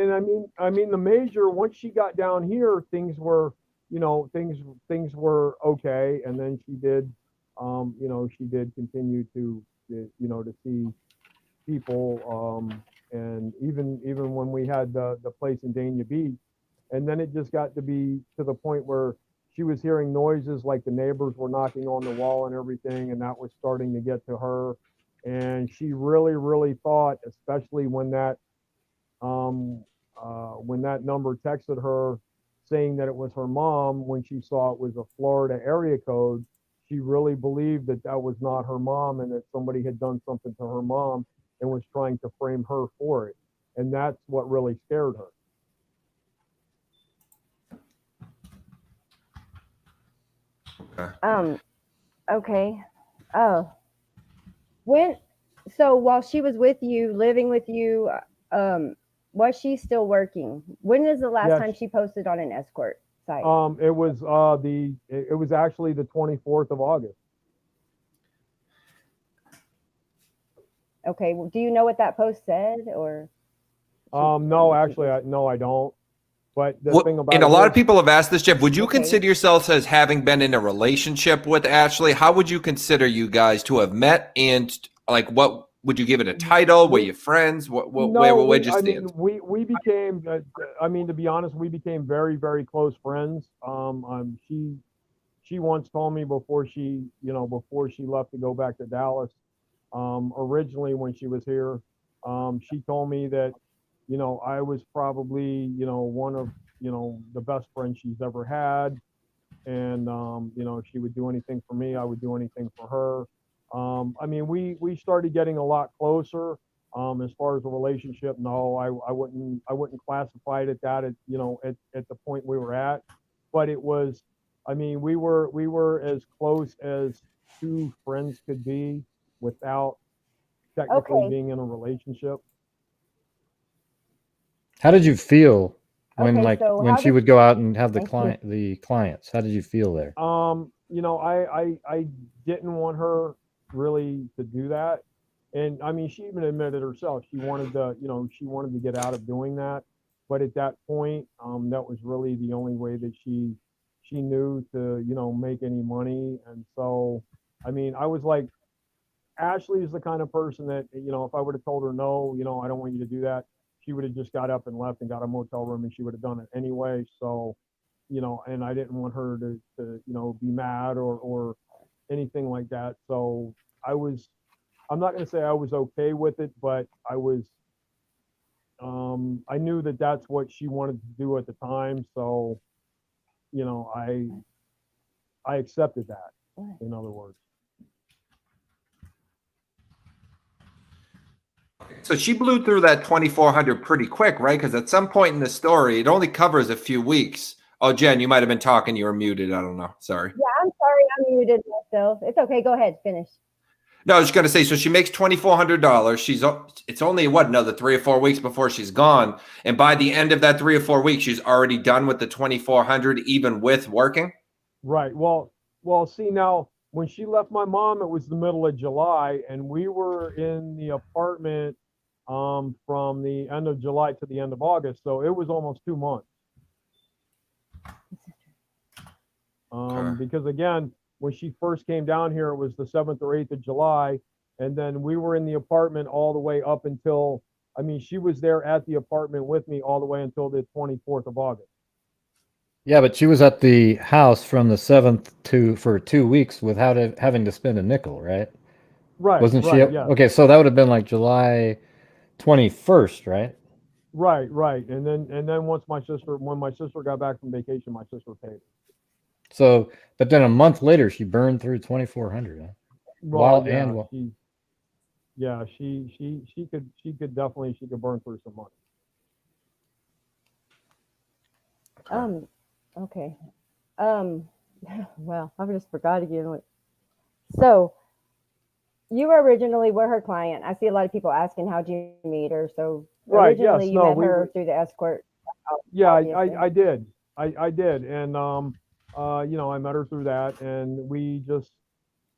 I mean the major, once she got down here, things were, you know, things were okay, and then she did, you know, she did continue to you know, to see people, and even when we had the place in Dania Beach, and then it just got to be to the point where she was hearing noises like the neighbors were knocking on the wall and everything, and that was starting to get to her, and she really thought, especially um, when that number texted her saying that it was her mom, when she saw it was a Florida area code, she really believed that that was not her mom and that somebody had done something to her mom and was trying to frame her for it. And that's what really scared her. Okay. Oh, when, so while she was with you, living with you, was she still working? When is the last Yes. time she posted on an escort site? It was actually the 24th of August. Okay. Well, do you know what that post said, or? No, actually, no, I don't. But the What, thing about and a it lot is, of people have asked this, Jeff. Would you Okay. consider yourself as having been in a relationship with Ashley? How would you consider you guys to have met? And like, what would you give it a title? Were you friends? Where'd you I stand? mean, we became, I mean, to be honest, we became very close friends. She once told me before she, you know, before she left to go back to Dallas, originally when she was here, she told me that, you know, I was probably, you know, one of, you know, the best friends she's ever had. And, you know, if she would do anything for me, I would do anything for her. I mean, we started getting a lot closer. As far as the relationship, no, I wouldn't classify it at that, you know, at the point we were at, but it was, I mean, we were as close as two friends could be without technically Okay. being in a relationship. How did you feel when, Okay, like, so when how she did would go out and have Thank you. the clients? How did you feel there? You know, I didn't want her really to do that. And I mean, she even admitted herself, she wanted to, you know, she wanted to get out of doing that. But at that point, that was really the only way that she knew to, you know, make any money. And so, I mean, I was like, Ashley is the kind of person that, you know, if I would have told her, no, you know, I don't want you to do that, she would have just got up and left and got a motel room and she would have done it anyway. So, you know, and I didn't want her to you know, be mad or anything like that. So I was, I'm not going to say I was okay with it, but I was, I knew that that's what she wanted to do at the time. So, you know, I accepted that, in other words. So she blew through that 2,400 pretty quick, right? Because at some point in the story, it only covers a few weeks. Oh, Jen, you might have been talking. You were muted. I don't know. Sorry. Yeah, I'm sorry, I muted myself. It's okay. Go ahead, finish. No, I was just going to say, so she makes $2,400. It's only what, another 3 or 4 weeks before she's gone, and by the end of that 3 or 4 weeks, she's already done with the 2,400, even with working. Right. See now, when she left my mom, it was the middle of July, and we were in the apartment from the end of July to the end of August, so it was almost 2 months. Because again, when she first came down here, it was the 7th or 8th of July, and then we were in the apartment all the way up until, I mean, she was there at the apartment with me all the way until the 24th of August. Yeah, but she was at the house from the 7th for 2 weeks without having to spend a nickel, right? Right. Wasn't right, she? yeah. Okay, so that would have been like July 21st, right? Right. And then when my sister got back from vacation, my sister paid. So, but then a month later, she burned through 2,400. Huh? Well, she could definitely burn through some money. Okay. Well, I just forgot again. So you originally were her client. I see a lot of people asking how'd you meet her. So Right. originally Yes. you No. met her through the escort. Yeah. obviously. I did. I did. And you know, I met her through that, and we just,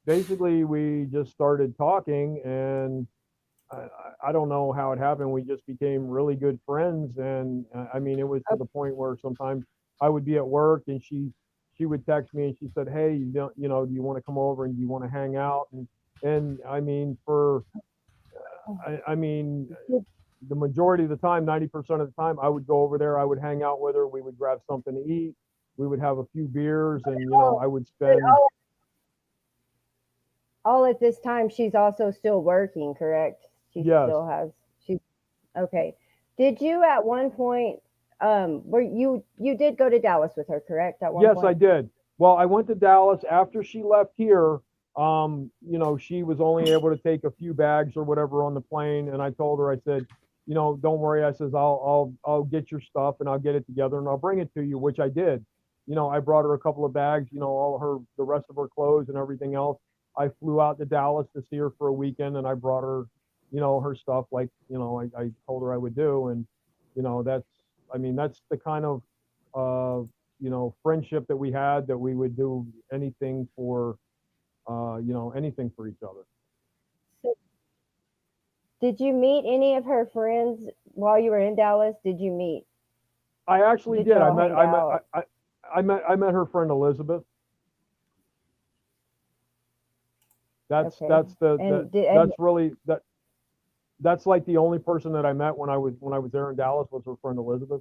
basically we just started talking, and I don't know how it happened. We just became really good friends, and I mean, it was to the point where sometimes I would be at work, and she would text me, and she said, "Hey, do you want to come over and do you want to hang out?" And I mean, I mean, the majority of the time, 90% of the time, I would go over there. I would hang out with her. We would grab something to eat. We would have a few beers, and I would spend. All at this time, she's also still working, correct? She Yes. still has. She's okay. Did you at one point? Where you did go to Dallas with her, correct? At one Yes, point? I did. Well, I went to Dallas after she left here. She was only able to take a few bags or whatever on the plane, and I told her, I said, don't worry. I says, I'll get your stuff and I'll get it together and I'll bring it to you, which I did. I brought her a couple of bags, the rest of her clothes and everything else. I flew out to Dallas to see her for a weekend, and I brought her, her stuff like, I told her I would do. And, that's the kind of, friendship that we had, that we would do anything for, anything for each other. So, did you meet any of her friends while you were in Dallas? Did you meet? I actually did. I met her friend Elizabeth. That's Okay. That's like the only person that I met when I was there in Dallas was her friend Elizabeth.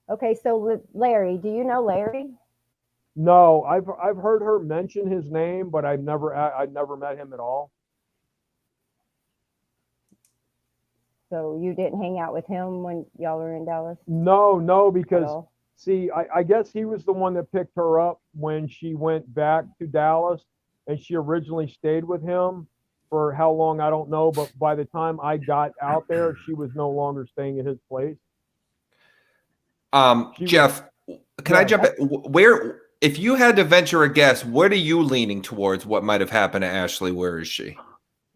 Okay, so Larry, do you know Larry? No, I've heard her mention his name, but I'd never met him at all. So you didn't hang out with him when y'all were in Dallas? No, because see, I guess he was the one that picked her up when she went back to Dallas, and she originally stayed with him for how long, I don't know, but by the time I got out there, she was no longer staying at his place. Jeff, can I jump in? Where, if you had to venture a guess, what are you leaning towards? What might have happened to Ashley? Where is she?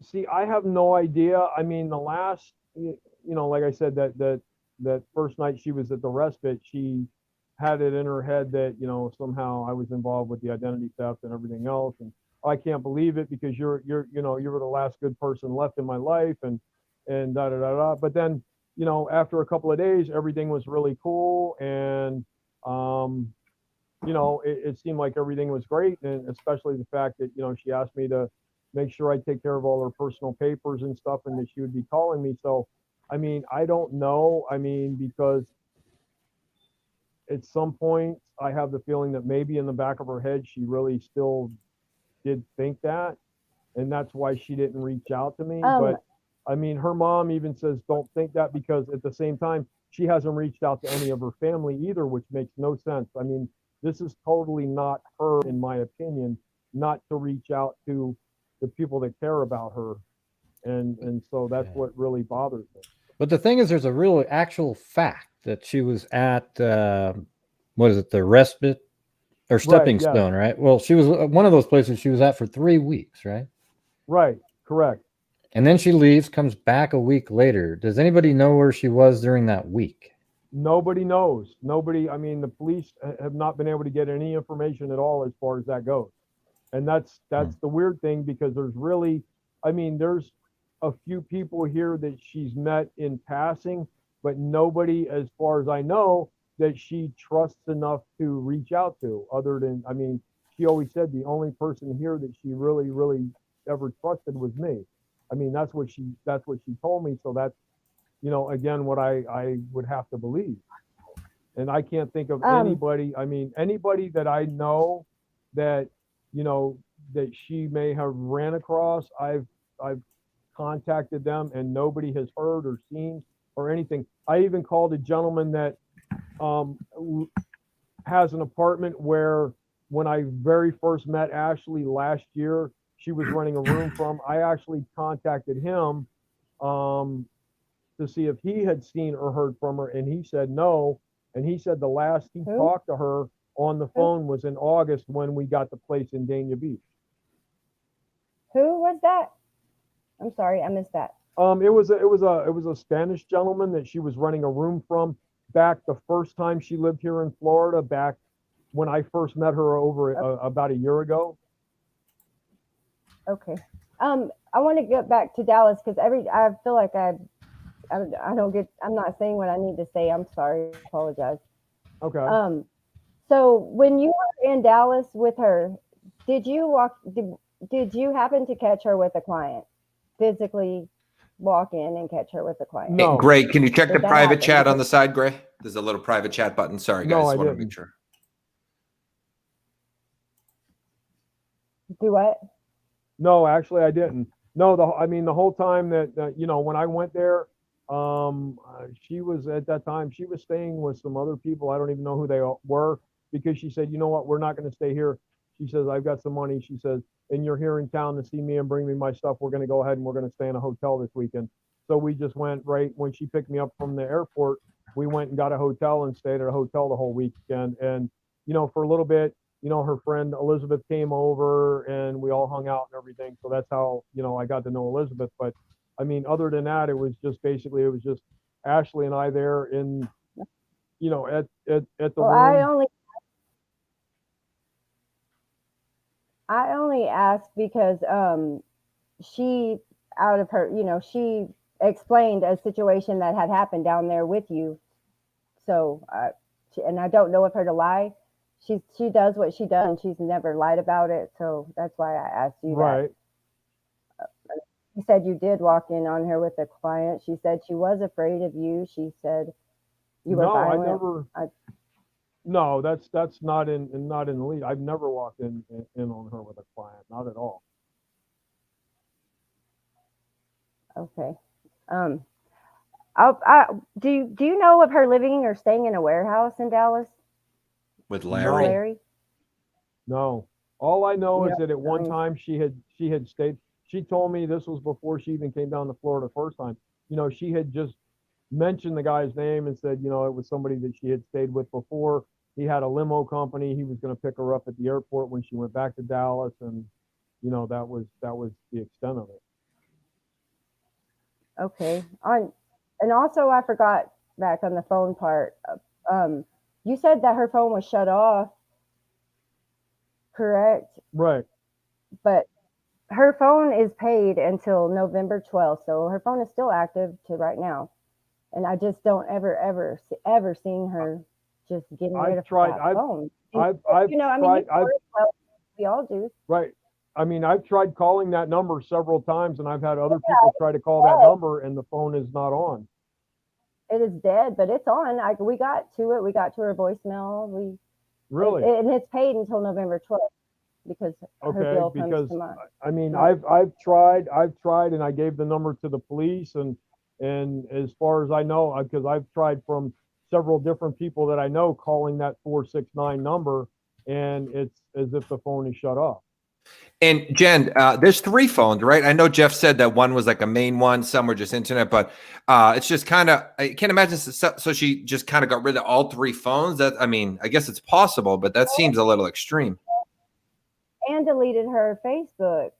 See, I have no idea. I mean, the last, like I said, that first night she was at the respite, she had it in her head that, somehow I was involved with the identity theft and everything else. And I can't believe it, because you were the last good person left in my life, and da da da da. But then, after a couple of days, everything was really cool, and it seemed like everything was great, and especially the fact that she asked me to make sure I take care of all her personal papers and stuff, and that she would be calling me. So, I mean, I don't know. I mean, because at some point, I have the feeling that maybe in the back of her head, she really still did think that, and that's why she didn't reach out to me. But I mean, her mom even says don't think that, because at the same time, she hasn't reached out to any of her family either, which makes no sense. I mean, this is totally not her, in my opinion, not to reach out to the people that care about her, and so that's what really bothers me. But the thing is, there's a real actual fact that she was at what is it, the respite or stepping stone, right? Well, she was one of those places she was at for 3 weeks, right? Right, correct. And then she leaves, comes back a week later. Does anybody know where she was during that week? Nobody knows. Nobody. I mean, the police have not been able to get any information at all as far as that goes. And that's the weird thing, because there's really, I mean, there's a few people here that she's met in passing, but nobody, as far as I know, that she trusts enough to reach out to, other than, I mean, she always said the only person here that she really, really ever trusted was me. I mean, that's what she told me. So that's, again, what I would have to believe. And I can't think of anybody, I mean, anybody that I know that, that she may have ran across, I've contacted them, and nobody has heard or seen or anything. I even called a gentleman that has an apartment where, when I very first met Ashley last year, she was renting a room from. I actually contacted him to see if he had seen or heard from her, and he said no. And he said the last he talked to her on the phone was in August, when we got the place in Dania Beach. Who was that? I'm sorry, I missed that. It was a Spanish gentleman that she was renting a room from back the first time she lived here in Florida, back when I first met her over about a year ago. Okay. I want to get back to Dallas because I feel like I don't get. I'm not saying what I need to say. I'm sorry. I apologize. Okay. So when you were in Dallas with her, did did you happen to catch her with a client? Physically walk in and catch her with a client? No. Hey, Gray, can you check Did the that private happen? chat on the side, Gray? There's a little private chat button. Sorry, No, guys. I Want to didn't. make sure. Do what? No, actually, I didn't. No, the whole time that you know, when I went there, she was at that time, she was staying with some other people. I don't even know who they all were because she said, you know what, we're not going to stay here. She says, I've got some money. She says, and you're here in town to see me and bring me my stuff. We're going to go ahead and we're going to stay in a hotel this weekend. So we just went right when she picked me up from the airport. We went and got a hotel and stayed at a hotel the whole weekend. And, you know, for a little bit, you know, her friend Elizabeth came over and we all hung out and everything. So that's how, you know, I got to know Elizabeth. But I mean, other than that, it was just basically, it was just Ashley and I there in, you know, at the Well, room. I only asked because she out of her, you know, she explained a situation that had happened down there with you. So, and I don't know if her to lie. She does what she does, and she's never lied about it. So that's why I asked you Right. that. You said you did walk in on her with a client. She said she was afraid of you. She said you were No, violent. I never. No, that's not in the lead. I've never walked in on her with a client, not at all. Okay. Do you know of her living or staying in a warehouse in Dallas? With No. Larry. Larry? No. All I know You is don't that at one know. time she had stayed. She told me this was before she even came down to Florida the first time. You know, she had just mentioned the guy's name and said, you know, it was somebody that she had stayed with before. He had a limo company. He was going to pick her up at the airport when she went back to Dallas, and you know, that was the extent of it. Okay. And also I forgot back on the phone part. You said that her phone was shut off, correct? Right. But her phone is paid until November 12th, so her phone is still active to right now. And I just don't ever seeing her just getting rid of that phone. I've you know, I mean, we all do. Right. I mean, I've tried calling that number several times, and I've had other people try to call that number, and the phone is not on. It is dead, but it's on. We got to it. We got to her voicemail. Really? And it's paid until November 12th because her bill comes tomorrow. I mean, I've tried, and I gave the number to the police, and as far as I know, because I've tried from several different people that I know calling that 469 number, and it's as if the phone is shut off. And Jen, there's 3 phones, right? I know Jeff said that one was like a main one, some were just internet, but it's just kind of, I can't imagine. So she just kind of got rid of all 3 phones. That, I mean, I guess it's possible, but that seems a little extreme. And deleted her Facebook.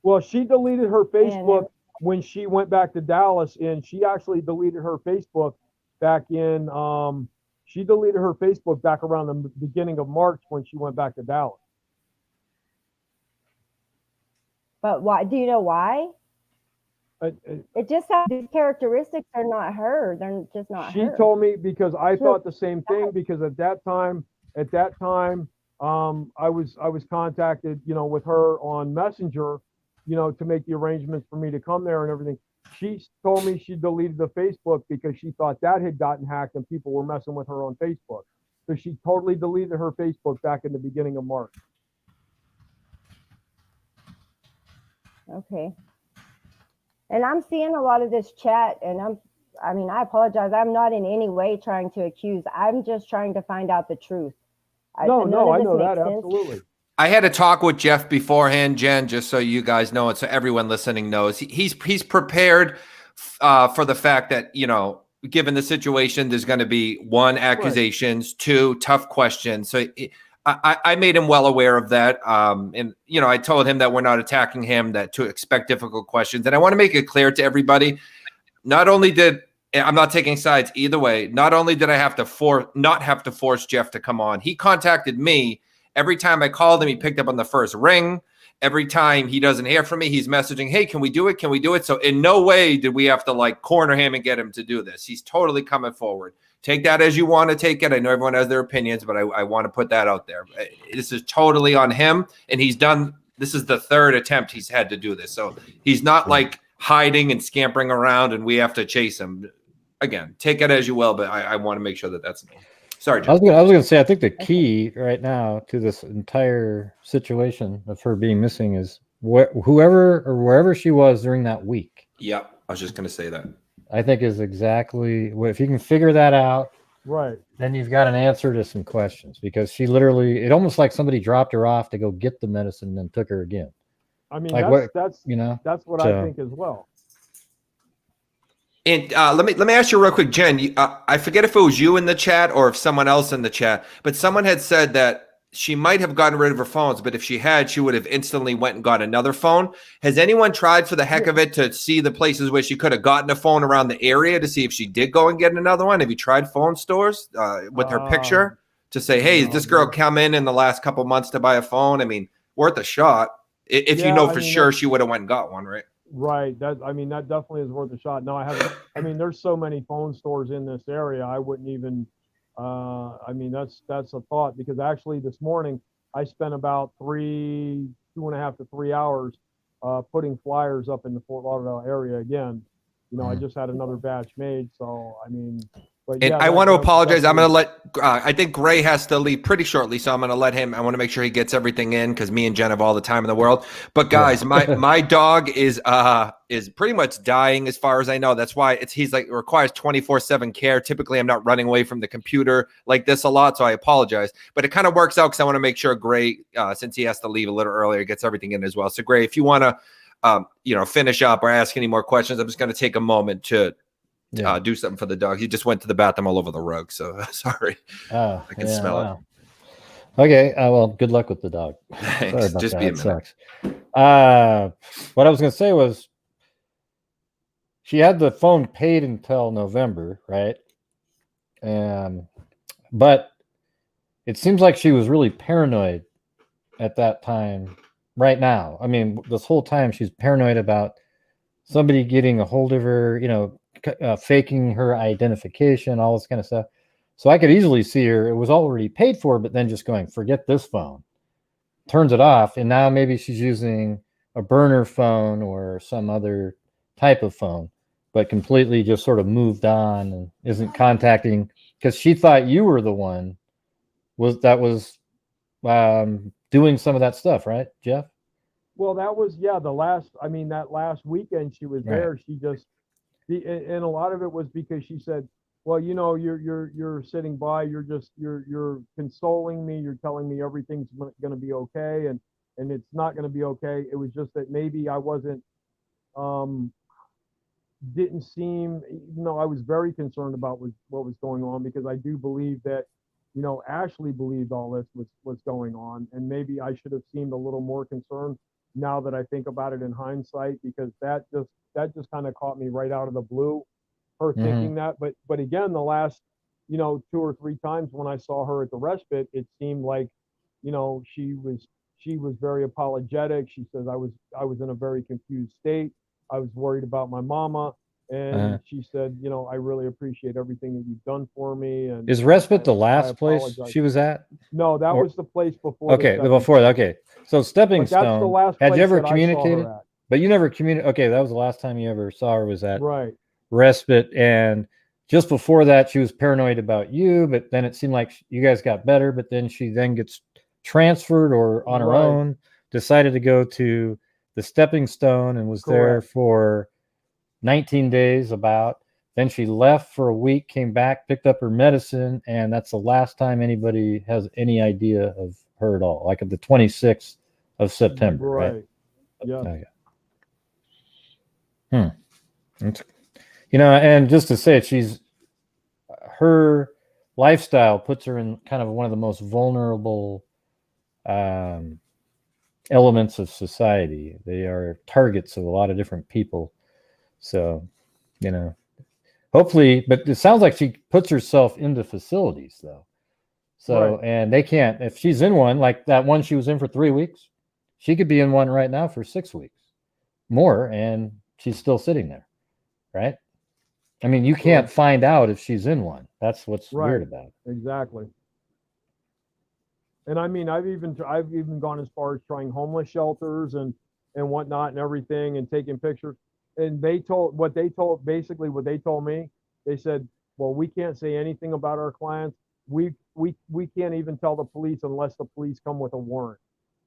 Well, she deleted her Facebook when she went back to Dallas, and she actually deleted her Facebook back in, she deleted her Facebook back around the beginning of March when she went back to Dallas. But why? Do you know why? It just sounds these characteristics are not her. They're just not she her. She told me, because I thought the same thing, because at that time, I was contacted, you know, with her on Messenger, you know, to make the arrangements for me to come there and everything. She told me she deleted the Facebook because she thought that had gotten hacked and people were messing with her on Facebook. So she totally deleted her Facebook back in the beginning of March. Okay. And I'm seeing a lot of this chat, and I mean, I apologize. I'm not in any way trying to accuse. I'm just trying to find out the truth. No, I know that, absolutely. I had a talk with Jeff beforehand, Jen, just so you guys know it, so everyone listening knows. He's prepared for the fact that, you know, given the situation, there's going to be 1, accusations, right. 2, tough questions. So I made him well aware of that. And, you know, I told him that we're not attacking him, that to expect difficult questions. And I want to make it clear to everybody, not only did, I'm not taking sides either way, not only did I have to not have to force Jeff to come on, he contacted me. Every time I called him, he picked up on the first ring. every time he doesn't hear from me, he's messaging, hey, can we do it? Can we do it? So in no way did we have to like corner him and get him to do this. He's totally coming forward. Take that as you want to take it. I know everyone has their opinions, but I want to put that out there. This is totally on him. And he's done, this is the third attempt he's had to do this. So he's not like hiding and scampering around and we have to chase him. Again, take it as you will, but I want to make sure that that's known. Sorry, Jim. I was going to say, I think the key right now to this entire situation of her being missing is whoever or wherever she was during that week. Yep. I was just going to say that. I think is exactly if you can figure that out, Right. then you've got an answer to some questions, because she literally, it almost like somebody dropped her off to go get the medicine and then took her again. I mean, Like that's you know, that's what so- I think as well. And let me ask you real quick, Jen. I forget if it was you in the chat or if someone else in the chat, but someone had said that she might have gotten rid of her phones, but if she had, she would have instantly went and got another phone. Has anyone tried for the heck of it to see the places where she could have gotten a phone around the area to see if she did go and get another one? Have you tried phone stores with her picture to say, hey, did this girl come in the last couple months to buy a phone? I mean, worth a shot. If you know for sure she would have went and got one, right? Right. That definitely is worth a shot. No, I haven't. I mean, there's so many phone stores in this area. I wouldn't even. I mean, that's a thought, because actually this morning I spent about 2.5 to 3 hours putting flyers up in the Fort Lauderdale area again. You know, I just had another batch made, so I mean. But And yeah, I want to apologize. I'm going to let, I think Gray has to leave pretty shortly, so I'm going to let him, I want to make sure he gets everything in, because me and Jen have all the time in the world. But guys, my dog is pretty much dying as far as I know. That's why he's like, it requires 24/7 care. Typically, I'm not running away from the computer like this a lot, so I apologize. But it kind of works out because I want to make sure Gray, since he has to leave a little earlier, gets everything in as well. So Gray, if you want to, finish up or ask any more questions, I'm just going to take a moment to do something for the dog. He just went to the bathroom all over the rug, so sorry. Oh, I can smell it. Okay, well, good luck with the dog. Thanks. Sorry about Just that. be a It minute. sucks. What I was going to say was, she had the phone paid until November, right? But it seems like she was really paranoid at that time. Right now, I mean, this whole time she's paranoid about somebody getting a hold of her, faking her identification, all this kind of stuff. So I could easily see her. It was already paid for, but then just going, forget this phone, turns it off, and now maybe she's using a burner phone or some other type of phone, but completely just sort of moved on and isn't contacting, because she thought you were the one that was doing some of that stuff, right, Jeff? Well, that was that last weekend she was there. She just, and a lot of it was because she said, well, you're sitting by, you're consoling me, you're telling me everything's going to be okay, and it's not going to be okay. It was just that maybe I wasn't, didn't seem, I was very concerned about what was going on, because I do believe that, Ashley believed all this was going on, and maybe I should have seemed a little more concerned now that I think about it in hindsight, because that just kind of caught me right out of the blue, her thinking that. But again, the last, 2 or 3 times when I saw her at the respite, it seemed like, she was very apologetic. She says, I was in a very confused state. I was worried about my mama. And she said, I really appreciate everything that you've done for me. And is respite the last place she was at? No, that was the place before. Okay, before that. Okay, so Stepping Stone. That's the last had place you ever that communicated? I saw her at. But you never communicated. Okay, that was the last time you ever saw her, was at respite. And just before that, she was paranoid about you. But then it seemed like you guys got better. But then she then gets transferred, or on her own decided to go to the Stepping Stone and was there for 19 days about. Then she left for a week, came back, picked up her medicine, and that's the last time anybody has any idea of her at all, like at the 26th of September, right? Yeah. Okay. And just to say it, her lifestyle puts her in kind of one of the most vulnerable elements of society. They are targets of a lot of different people. So, hopefully, but it sounds like she puts herself into facilities though. So, and they can't, if she's in one, like that one she was in for 3 weeks, She could be in one right now for 6 weeks more, and she's still sitting there, right? I mean, you can't find out if she's in one. That's what's weird about it. Exactly. And I mean, I've even gone as far as trying homeless shelters and whatnot and everything, and taking pictures. And what they told me, they said, well, we can't say anything about our clients. We can't even tell the police unless the police come with a warrant,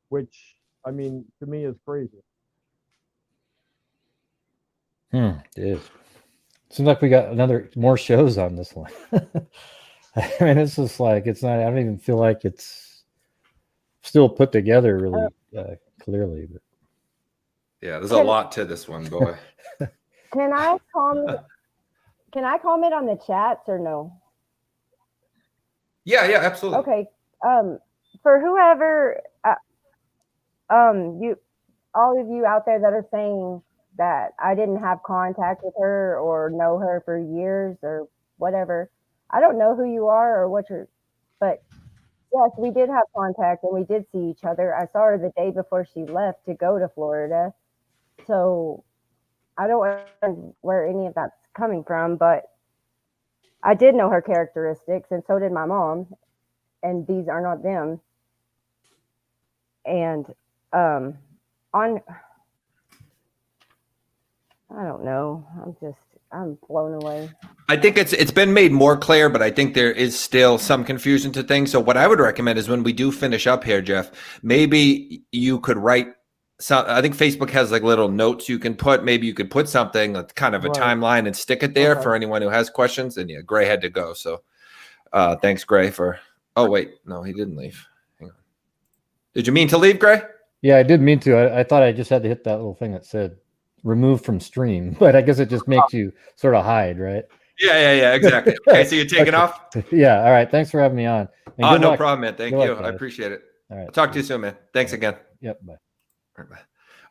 which, I mean, to me is crazy. It is. Seems like we got more shows on this one. I mean, it's just like, it's not, I don't even feel like it's still put together really clearly. But. Yeah, there's a lot to this one, boy. Can I comment? Can I comment on the chats or no? Yeah, absolutely. Okay. For whoever, you, all of you out there that are saying that I didn't have contact with her or know her for years or whatever, I don't know who you are or what you're, but yes, we did have contact and we did see each other. I saw her the day before she left to go to Florida. So I don't know where any of that's coming from, but I did know her characteristics, and so did my mom, and these are not them. And I don't know. I'm blown away. I think it's been made more clear, but I think there is still some confusion to things. So what I would recommend is when we do finish up here, Jeff, maybe you could write some. I think Facebook has like little notes you can put. Maybe you could put something like kind of a timeline and stick it there for anyone who has questions. And yeah, Gray had to go. So thanks, Gray, for. Oh wait, no, he didn't leave. Hang on. Did you mean to leave, Gray? Yeah, I did mean to. I thought I just had to hit that little thing that said remove from stream, but I guess it just makes you sort of hide, right? Yeah, exactly. Okay, so you're taking off? Yeah, all right. Thanks for having me on. Oh, no problem, man. Thank you. Luck, I appreciate it. All right. I'll talk to you soon, man. Thanks again. Yep, bye. All right, bye.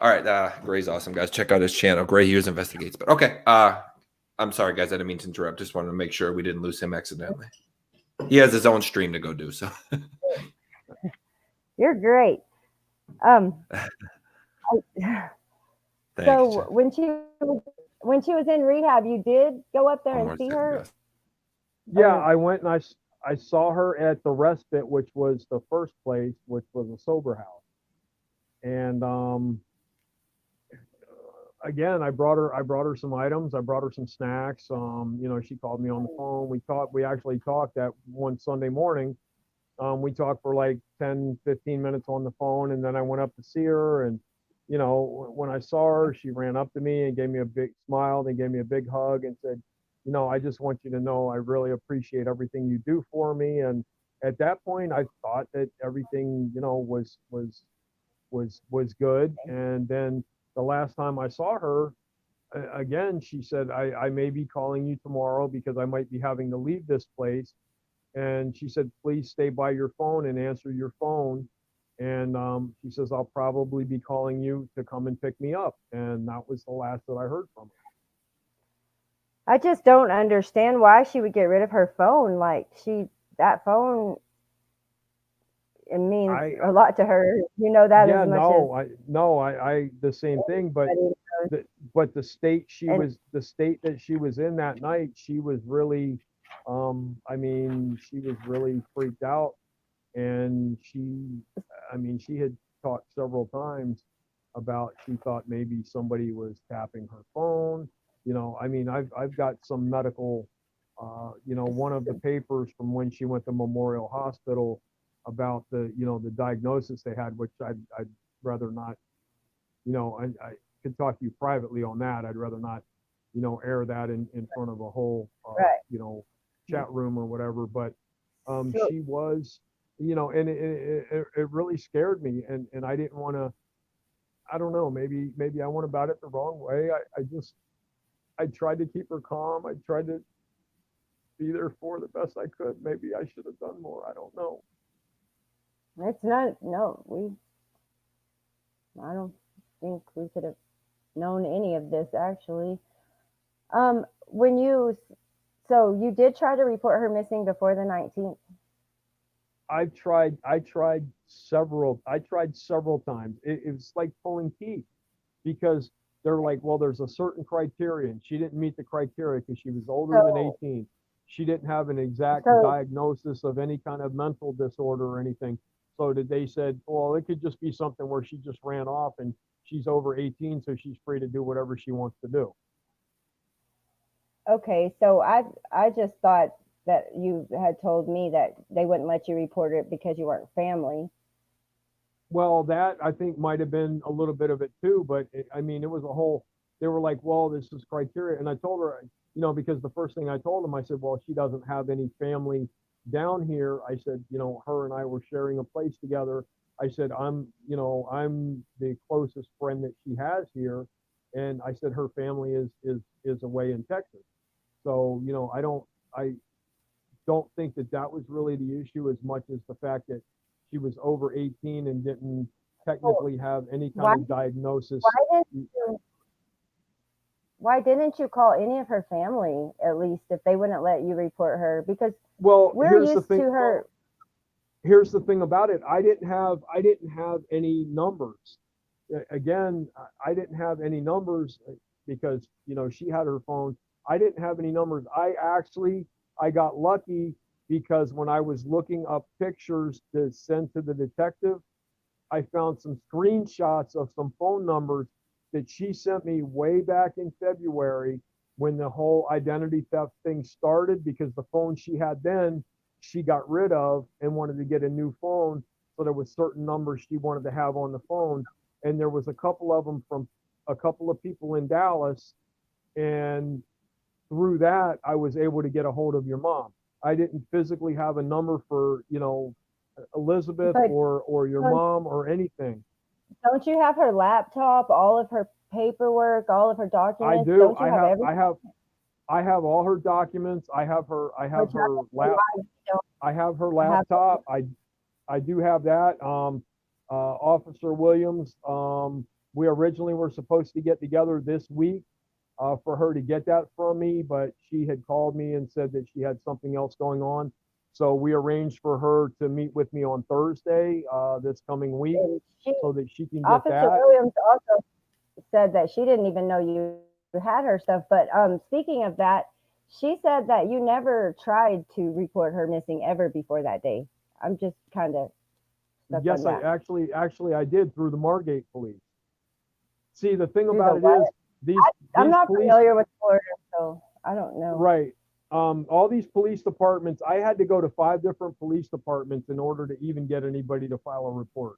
All right, Gray's awesome, guys. Check out his channel, Gray Hughes Investigates. But okay, I'm sorry, guys. I didn't mean to interrupt. Just wanted to make sure we didn't lose him accidentally. He has his own stream to go do, so. You're great. So Jeff. when she was in rehab, you did go up there and see her? Yeah, I went and I saw her at the respite, which was the first place, which was a sober house. And again, I brought her some items. I brought her some snacks. You know, she called me on the phone. We actually talked that one Sunday morning. We talked for like 10, 15 minutes on the phone, and then I went up to see her. And, you know, when I saw her, she ran up to me and gave me a big smile. They gave me a big hug and said, you know, I just want you to know I really appreciate everything you do for me. And at that point, I thought that everything, you know, was good. And then the last time I saw her, again, she said, I may be calling you tomorrow because I might be having to leave this place. And she said, please stay by your phone and answer your phone. And she says, I'll probably be calling you to come and pick me up. And that was the last that I heard from her. I just don't understand why she would get rid of her phone. Like that phone, it means a lot to her. You know that as much I the same thing, but the state that she was in that night, she was really, I mean, she was really freaked out, and she had talked several times about she thought maybe somebody was tapping her phone. You know, I mean, I've got some medical, you know, one of the papers from when she went to Memorial Hospital about the, you know, the diagnosis they had, which I'd rather not, you know, I could talk to you privately on that. I'd rather not, you know, air that in front of a whole, you know, chat room or whatever. But she was, you know, and it really scared me. And I didn't want to, I don't know, maybe I went about it the wrong way. I tried to keep her calm. I tried to be there for the best I could. Maybe I should have done more. I don't know. It's not, I don't think we could have known any of this actually. So you did try to report her missing before the 19th? I tried several times. It was like pulling teeth because they're like, well, there's a certain criterion. She didn't meet the criteria because she was older than So, 18. She didn't have an exact so diagnosis of any kind of mental disorder or anything. So that they said, well, it could just be something where she just ran off and she's over 18, so she's free to do whatever she wants to do. okay, so I just thought that you had told me that they wouldn't let you report it because you weren't family. Well, that I think might have been a little bit of it too, but I mean, it was a whole. They were like, "Well, this is criteria," and I told her, because the first thing I told them, I said, "Well, she doesn't have any family down here." I said, her and I were sharing a place together. I said, I'm the closest friend that she has here, and I said her family is away in Texas. So, I don't think that that was really the issue as much as the fact that she was over 18 and didn't technically have any Why kind of diagnosis. why didn't you why didn't you call any of her family at least if they wouldn't let you report her? Because Well, we're here's the used thing. to her. Here's the thing about it. I didn't have any numbers. Again, I didn't have any numbers because she had her phone. I didn't have any numbers. I got lucky because when I was looking up pictures to send to the detective, I found some screenshots of some phone numbers that she sent me way back in February when the whole identity theft thing started, because the phone she had then she got rid of and wanted to get a new phone. So there was certain numbers she wanted to have on the phone. And there was a couple of them from a couple of people in Dallas. And through that, I was able to get a hold of your mom. I didn't physically have a number for, Elizabeth But or your don't mom or anything. don't you have her laptop, all of her paperwork, all of her I documents? do. Don't you have everything? I have all her documents. I have Which I don't see why you don't I have her have. laptop. I do have that. Officer Williams, we originally were supposed to get together this week for her to get that from me, but she had called me and said that she had something else going on. So we arranged for her to meet with me on Thursday this coming week And so that she can get Officer that. Williams also said that she didn't even know you had her stuff. But speaking of that, she said that you never tried to report her missing ever before that day. I'm just kind of stuck on Yes, I that. actually I did through the Margate police. See, the thing Through the about it what? is I'm these not police, familiar with Florida, so I don't know. right? All these police departments, I had to go to 5 different police departments in order to even get anybody to file a report,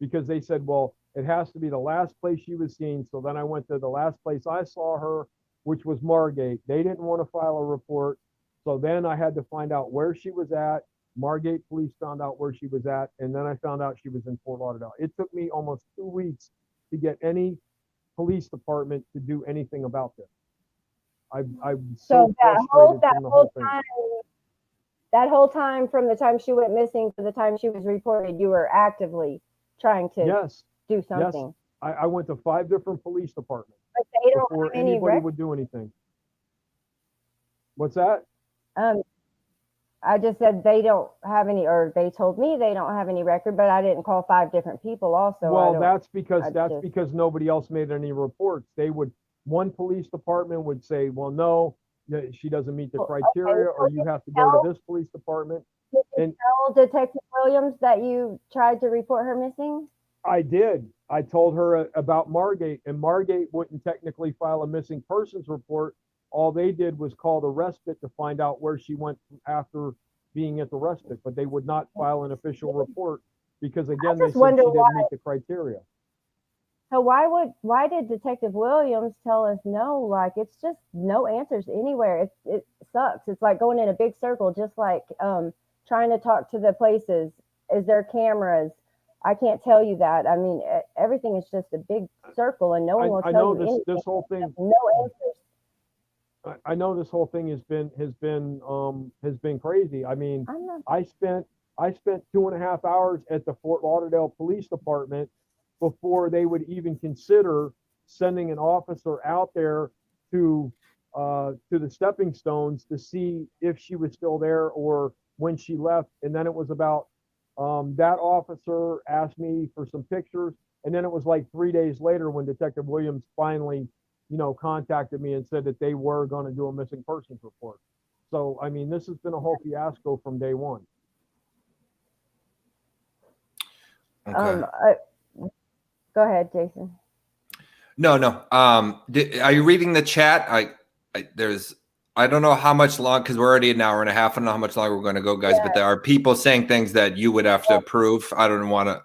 because they said, well, it has to be the last place she was seen. So then I went to the last place I saw her, which was Margate. They didn't want to file a report. So then I had to find out where she was at. Margate police found out where she was at. And then I found out she was in Fort Lauderdale. It took me almost 2 weeks to get any police department to do anything about this. I'm so So frustrated from the whole thing. that whole time from the time she went missing to the time she was reported, you were actively trying to Yes, do yes. something. I went to 5 different police departments But they don't before have any anybody record. would do anything. What's that? Um, I just said they don't have any, or they told me they don't have any record, but I didn't call 5 different people also. Well, that's just- because nobody else made any reports. One police department would say, well, no, she doesn't meet the Well, criteria, okay, or so you did have to you go to tell this police department. did you And tell Detective Williams that you tried to report her missing? I did. I told her about Margate, and Margate wouldn't technically file a missing persons report. All they did was call the respite to find out where she went after being at the respite, but they would not file an official report because, again, they just said wonder she why. didn't meet the criteria. So why did Detective Williams tell us no? Like, it's just no answers anywhere. It sucks. It's like going in a big circle, just like trying to talk to the places. Is there cameras? I can't tell you that. I mean, everything is just a big circle, and no one will I tell know you anything. this whole thing. No answers. I know this whole thing has been crazy. I mean, I'm not. I spent 2.5 hours at the Fort Lauderdale Police Department before they would even consider sending an officer out there to the stepping stones to see if she was still there or when she left. And then it was about That officer asked me for some pictures, and then it was like 3 days later when Detective Williams finally, contacted me and said that they were going to do a missing persons report. So, I mean, this has been a whole fiasco from day one. Okay. Go ahead, Jason. No. Are you reading the chat? I don't know how much long, because we're already an hour and a half. I don't know how much longer we're going to go, guys. But there are people saying things that you would have to approve. I don't want to,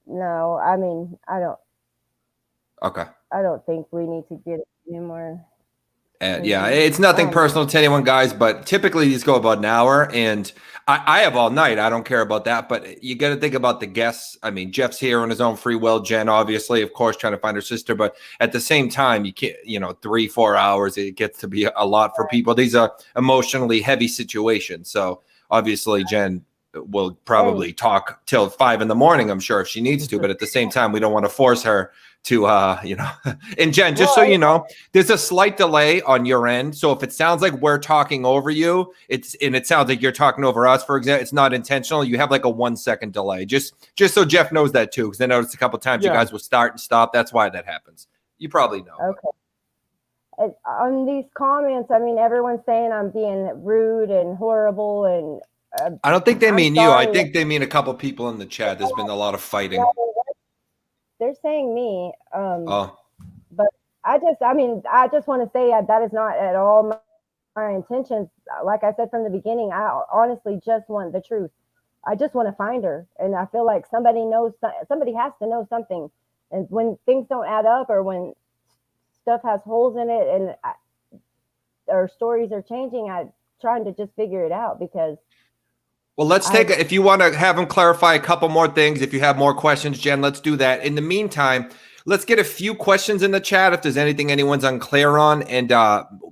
No, I mean, I don't. Okay. I don't think we need to get any more. Yeah, it's nothing personal to anyone, guys, but typically these go about an hour, and I have all night. I don't care about that, but you got to think about the guests. I mean, Jeff's here on his own free will. Jen, obviously, of course, trying to find her sister, but at the same time, you can't, 3-4 hours, it gets to be a lot for people. These are emotionally heavy situations. So obviously, Jen will probably talk till 5 a.m, I'm sure, if she needs to, but at the same time, we don't want to force her to and Jen, just so you know, there's a slight delay on your end, so if it sounds like we're talking over you, it sounds like you're talking over us, for example, it's not intentional. You have like a 1 second delay, just so Jeff knows that too, because I noticed a couple times you guys will start and stop. That's why that happens. You probably know. Okay. On these comments, I mean, everyone's saying I'm being rude and horrible, and I don't think they mean you. I think they mean a couple people in the chat. There's been a lot of fighting. They're saying me. Oh. But I just want to say that is not at all my intentions. Like I said from the beginning, I honestly just want the truth. I just want to find her. And I feel like somebody has to know something. And when things don't add up, or when stuff has holes in it, and or stories are changing, I'm trying to just figure it out, because well, let's if you want to have them clarify a couple more things, if you have more questions, Jen, let's do that. In the meantime, let's get a few questions in the chat if there's anything anyone's unclear on, and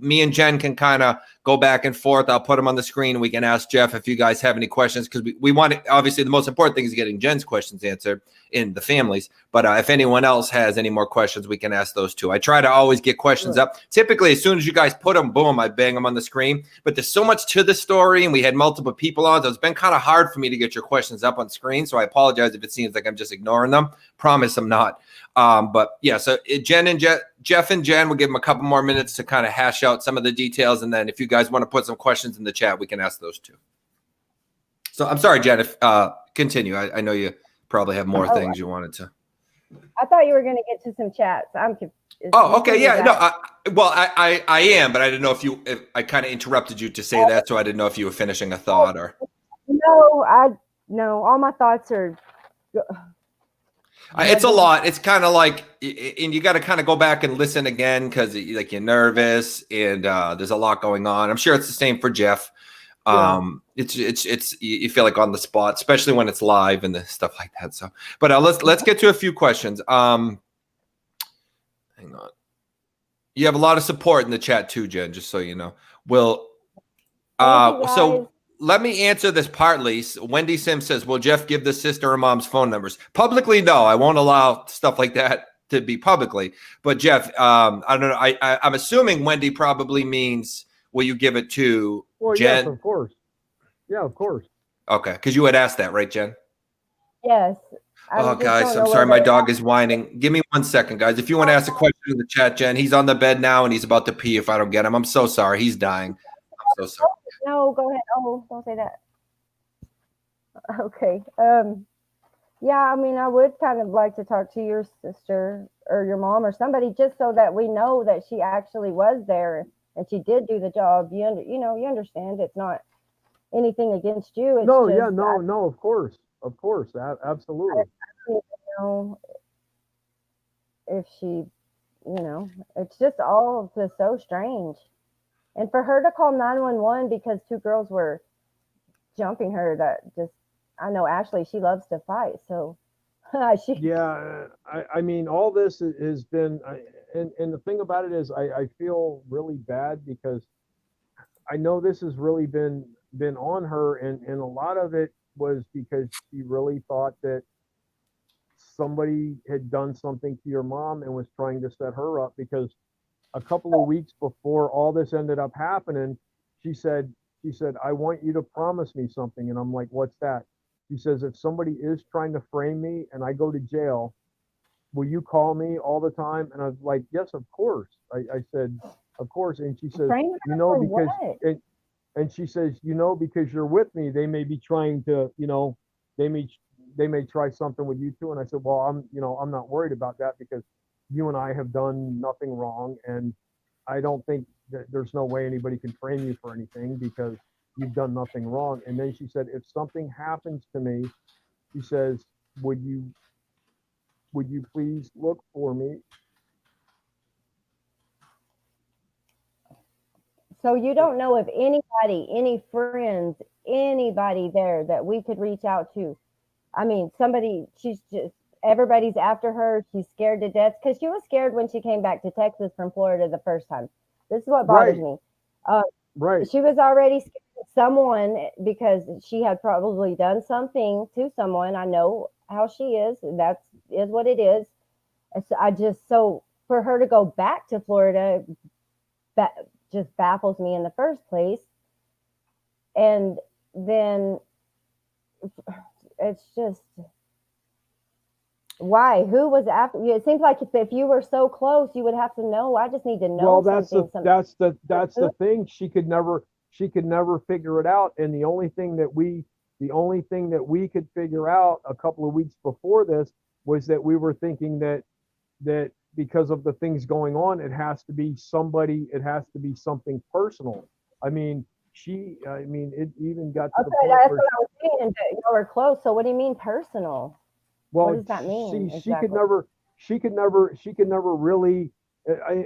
me and Jen can kind of go back and forth. I'll put them on the screen. We can ask Jeff if you guys have any questions, because we want to, obviously the most important thing is getting Jen's questions answered in the families. But if anyone else has any more questions, we can ask those too. I try to always get questions up. Typically, as soon as you guys put them, boom, I bang them on the screen. But there's so much to the story, and we had multiple people on, so it's been kind of hard for me to get your questions up on screen. So I apologize if it seems like I'm just ignoring them. Promise I'm not. But yeah, so Jeff and Jen, we'll give them a couple more minutes to kind of hash out some of the details. And then if you guys want to put some questions in the chat, we can ask those too. So I'm sorry, Jen, if continue. I know you probably have more things you wanted to. I thought you were going to get to some chats. I'm confused. Oh, okay. Yeah, no, I am, but I didn't know if I kind of interrupted you to say that. So I didn't know if you were finishing a thought or. No, all my thoughts are. It's a lot. It's kind of like, and you got to kind of go back and listen again, because like you're nervous, and there's a lot going on. I'm sure it's the same for Jeff. It's you feel like on the spot, especially when it's live and the stuff like that. So, but let's get to a few questions. Hang on. You have a lot of support in the chat too, Jen, just so you know. So let me answer this partly. Wendy Sims says, will Jeff give the sister or mom's phone numbers? Publicly, no. I won't allow stuff like that to be publicly. But Jeff, I don't know. I'm assuming Wendy probably means, will you give it to Jen? Yes, of course. Yeah, of course. Okay, because you had asked that, right, Jen? Yes. Oh, guys, I'm sorry. My dog is whining. Give me 1 second, guys. If you want to ask a question in the chat, Jen, he's on the bed now, and he's about to pee if I don't get him. I'm so sorry. He's dying. I'm so sorry. No, go ahead. Oh, don't say that. Okay. Yeah, I mean, I would kind of like to talk to your sister or your mom or somebody, just so that we know that she actually was there and she did do the job. You understand. It's not anything against you. It's no, of course, absolutely. I don't even know if she, it's just all just so strange. And for her to call 911 because two girls were jumping her, that just, I know Ashley, she loves to fight. So yeah, I mean, all this has been, and the thing about it is I feel really bad, because I know this has really been on her. And a lot of it was because she really thought that somebody had done something to your mom and was trying to set her up, because a couple of weeks before all this ended up happening, she said she said, I want you to promise me something. And I'm like, what's that? She says, if somebody is trying to frame me and I go to jail, will you call me all the time? And I was like, yes, of course. I said, of course. And she says, Frame you her know, for because, what? and she says, you know, because you're with me, they may be trying to, you know, they may try something with you too. And I said, well, I'm not worried about that because you and I have done nothing wrong. And I don't think that there's no way anybody can frame you for anything because you've done nothing wrong. And then she said, if something happens to me, she says, would you please look for me? So you don't know of anybody, any friends, anybody there that we could reach out to? I mean, somebody, she's just, everybody's after her. She's scared to death because she was scared when she came back to Texas from Florida the first time. This is what bothers Right. me. Right. She was already scared of someone because she had probably done something to someone. I know how she is. That's is what it is. So for her to go back to Florida, that just baffles me in the first place. And then it's just, why? Who was after you? It seems like if you were so close, you would have to know. I just need to know Well, something. that's the thing. She could never figure it out. And the only thing that we could figure out a couple of weeks before this was that we were thinking that because of the things going on, it has to be somebody, it has to be something personal. I mean, it even got to the point That's where, what I was saying. That you were close. So what do you mean personal? What well, does that mean see, exactly? she could never really,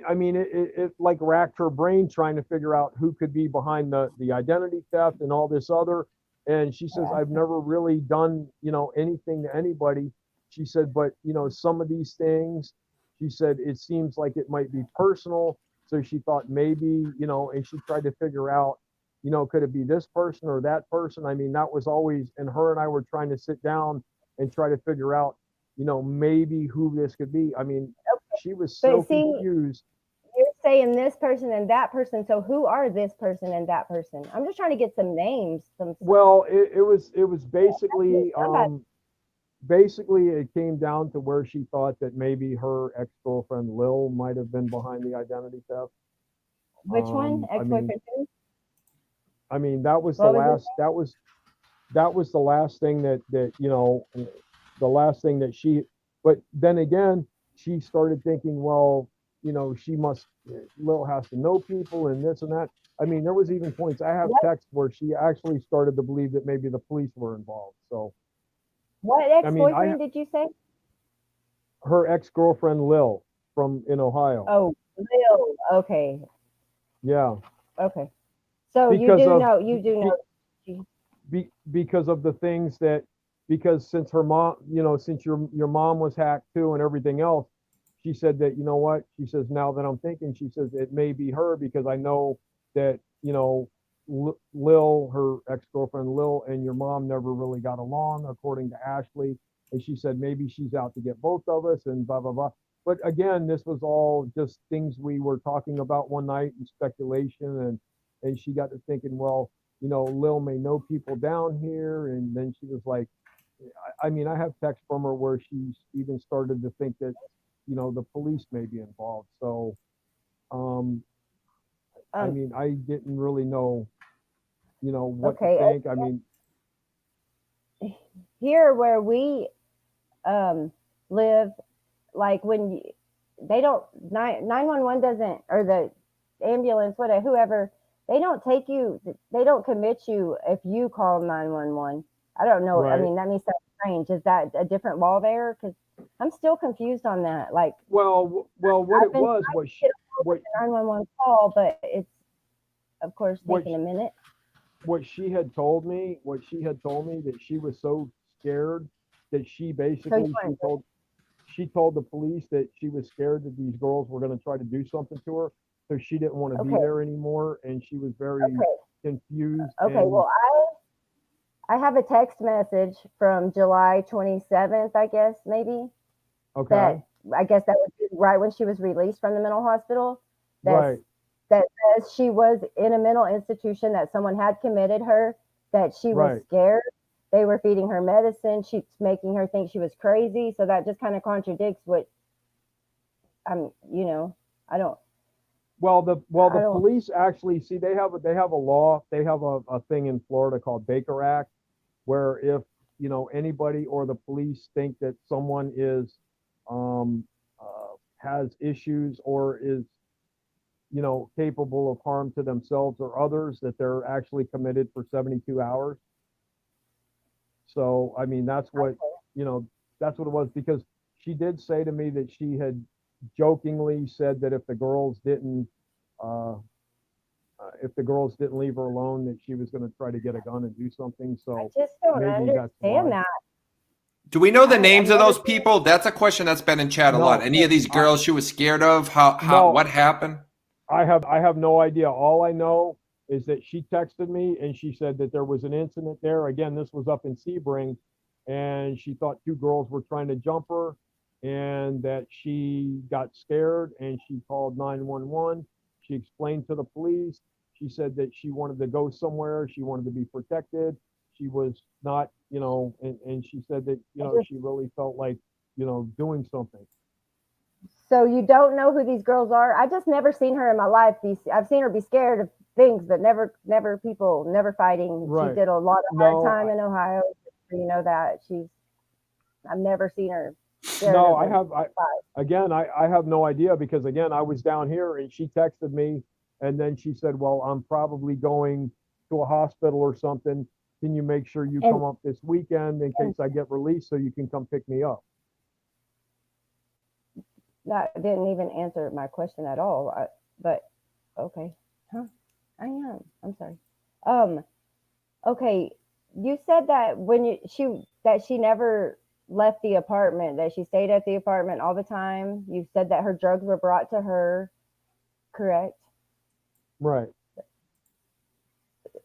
I mean, it like racked her brain trying to figure out who could be behind the identity theft and all this other. And she says, Yeah. I've never really done, anything to anybody. She said, but, some of these things, she said, it seems like it might be personal. So she thought maybe, and she tried to figure out, could it be this person or that person? I mean, that was always, and her and I were trying to sit down and try to figure out, maybe who this could be. I mean, she was so But see, confused. you're saying this person and that person. So who are this person and that person? I'm just trying to get some names. Well, it was basically, basically it came down to where she thought that maybe her ex-girlfriend Lil might have been behind the identity theft. Which one? Ex-boyfriend? I mean, that was the What was last, that was the last thing that the last thing that she, but then again, she started thinking, well, Lil has to know people and this and that. I mean, there was even points, I have texts where she actually started to believe that maybe the police were involved. So What ex-boyfriend did you say? her ex-girlfriend Lil in Ohio. Oh, Lil. Okay. Yeah. Okay. So Because you do know. Because of the things because since her mom, since your mom was hacked too and everything else, she said that, you know what, she says, now that I'm thinking, she says it may be her because I know that, Lil, her ex-girlfriend Lil, and your mom never really got along, according to Ashley. And she said maybe she's out to get both of us and blah blah blah. But again, this was all just things we were talking about one night and speculation, and she got to thinking, well, Lil may know people down here. And then she was like, I mean, I have text from her where she's even started to think that, the police may be involved. So, I mean, I didn't really know, what to think. I mean, here where we live, like when they don't 911 doesn't, or the ambulance, whatever, whoever, they don't commit you if you call 911. I don't know. Right. I mean, that means that's strange. Is that a different law there? Because I'm still confused on that. Like, well, what it was, what 911 call, but it's of course taking a minute. What she had told me that she was so scared that she basically she told the police that she was scared that these girls were going to try to do something to her, so she didn't want to be there anymore, and she was very confused. Okay, well, I have a text message from July 27th, I guess, maybe. Okay. I guess that was right when she was released from the mental hospital. Right. that says she was in a mental institution, that someone had committed her, that she was Right. scared. They were feeding her medicine. She's making her think she was crazy. So that just kind of contradicts what you know, I don't. Well, the I don't. police actually see they have a law. They have a thing in Florida called Baker Act, where if anybody or the police think that someone is has issues or is capable of harm to themselves or others, that they're actually committed for 72 hours. So I mean that's what that's what it was, because she did say to me that she had jokingly said that if the girls didn't leave her alone, that she was going to try to get a gun and do something. So I just don't maybe that's why. understand that. Do we know the I've names of never those seen- people? That's a question that's been in chat a No. lot. Any of these girls she was scared of? No. What happened? I have no idea. All I know is that she texted me and she said that there was an incident there. Again, this was up in Sebring, and she thought two girls were trying to jump her, and that she got scared and she called 911. She explained to the police. She said that she wanted to go somewhere. She wanted to be protected. She was not, and she said that, she really felt like, doing something. So you don't know who these girls are? I just never seen her in my life. I've seen her be scared of things, but never fighting. Right. She did a lot of hard No, time in Ohio. So you know that I've never seen her scared No, of I have no idea, because again, I was down here and she texted me and then she said, well, I'm probably going to a hospital or something. Can you make sure you come up this weekend in case I get released so you can come pick me up? That didn't even answer my question at all. But okay. Huh? I am. I'm sorry. Okay. You said that when she never left the apartment, that she stayed at the apartment all the time. You said that her drugs were brought to her, correct? Right.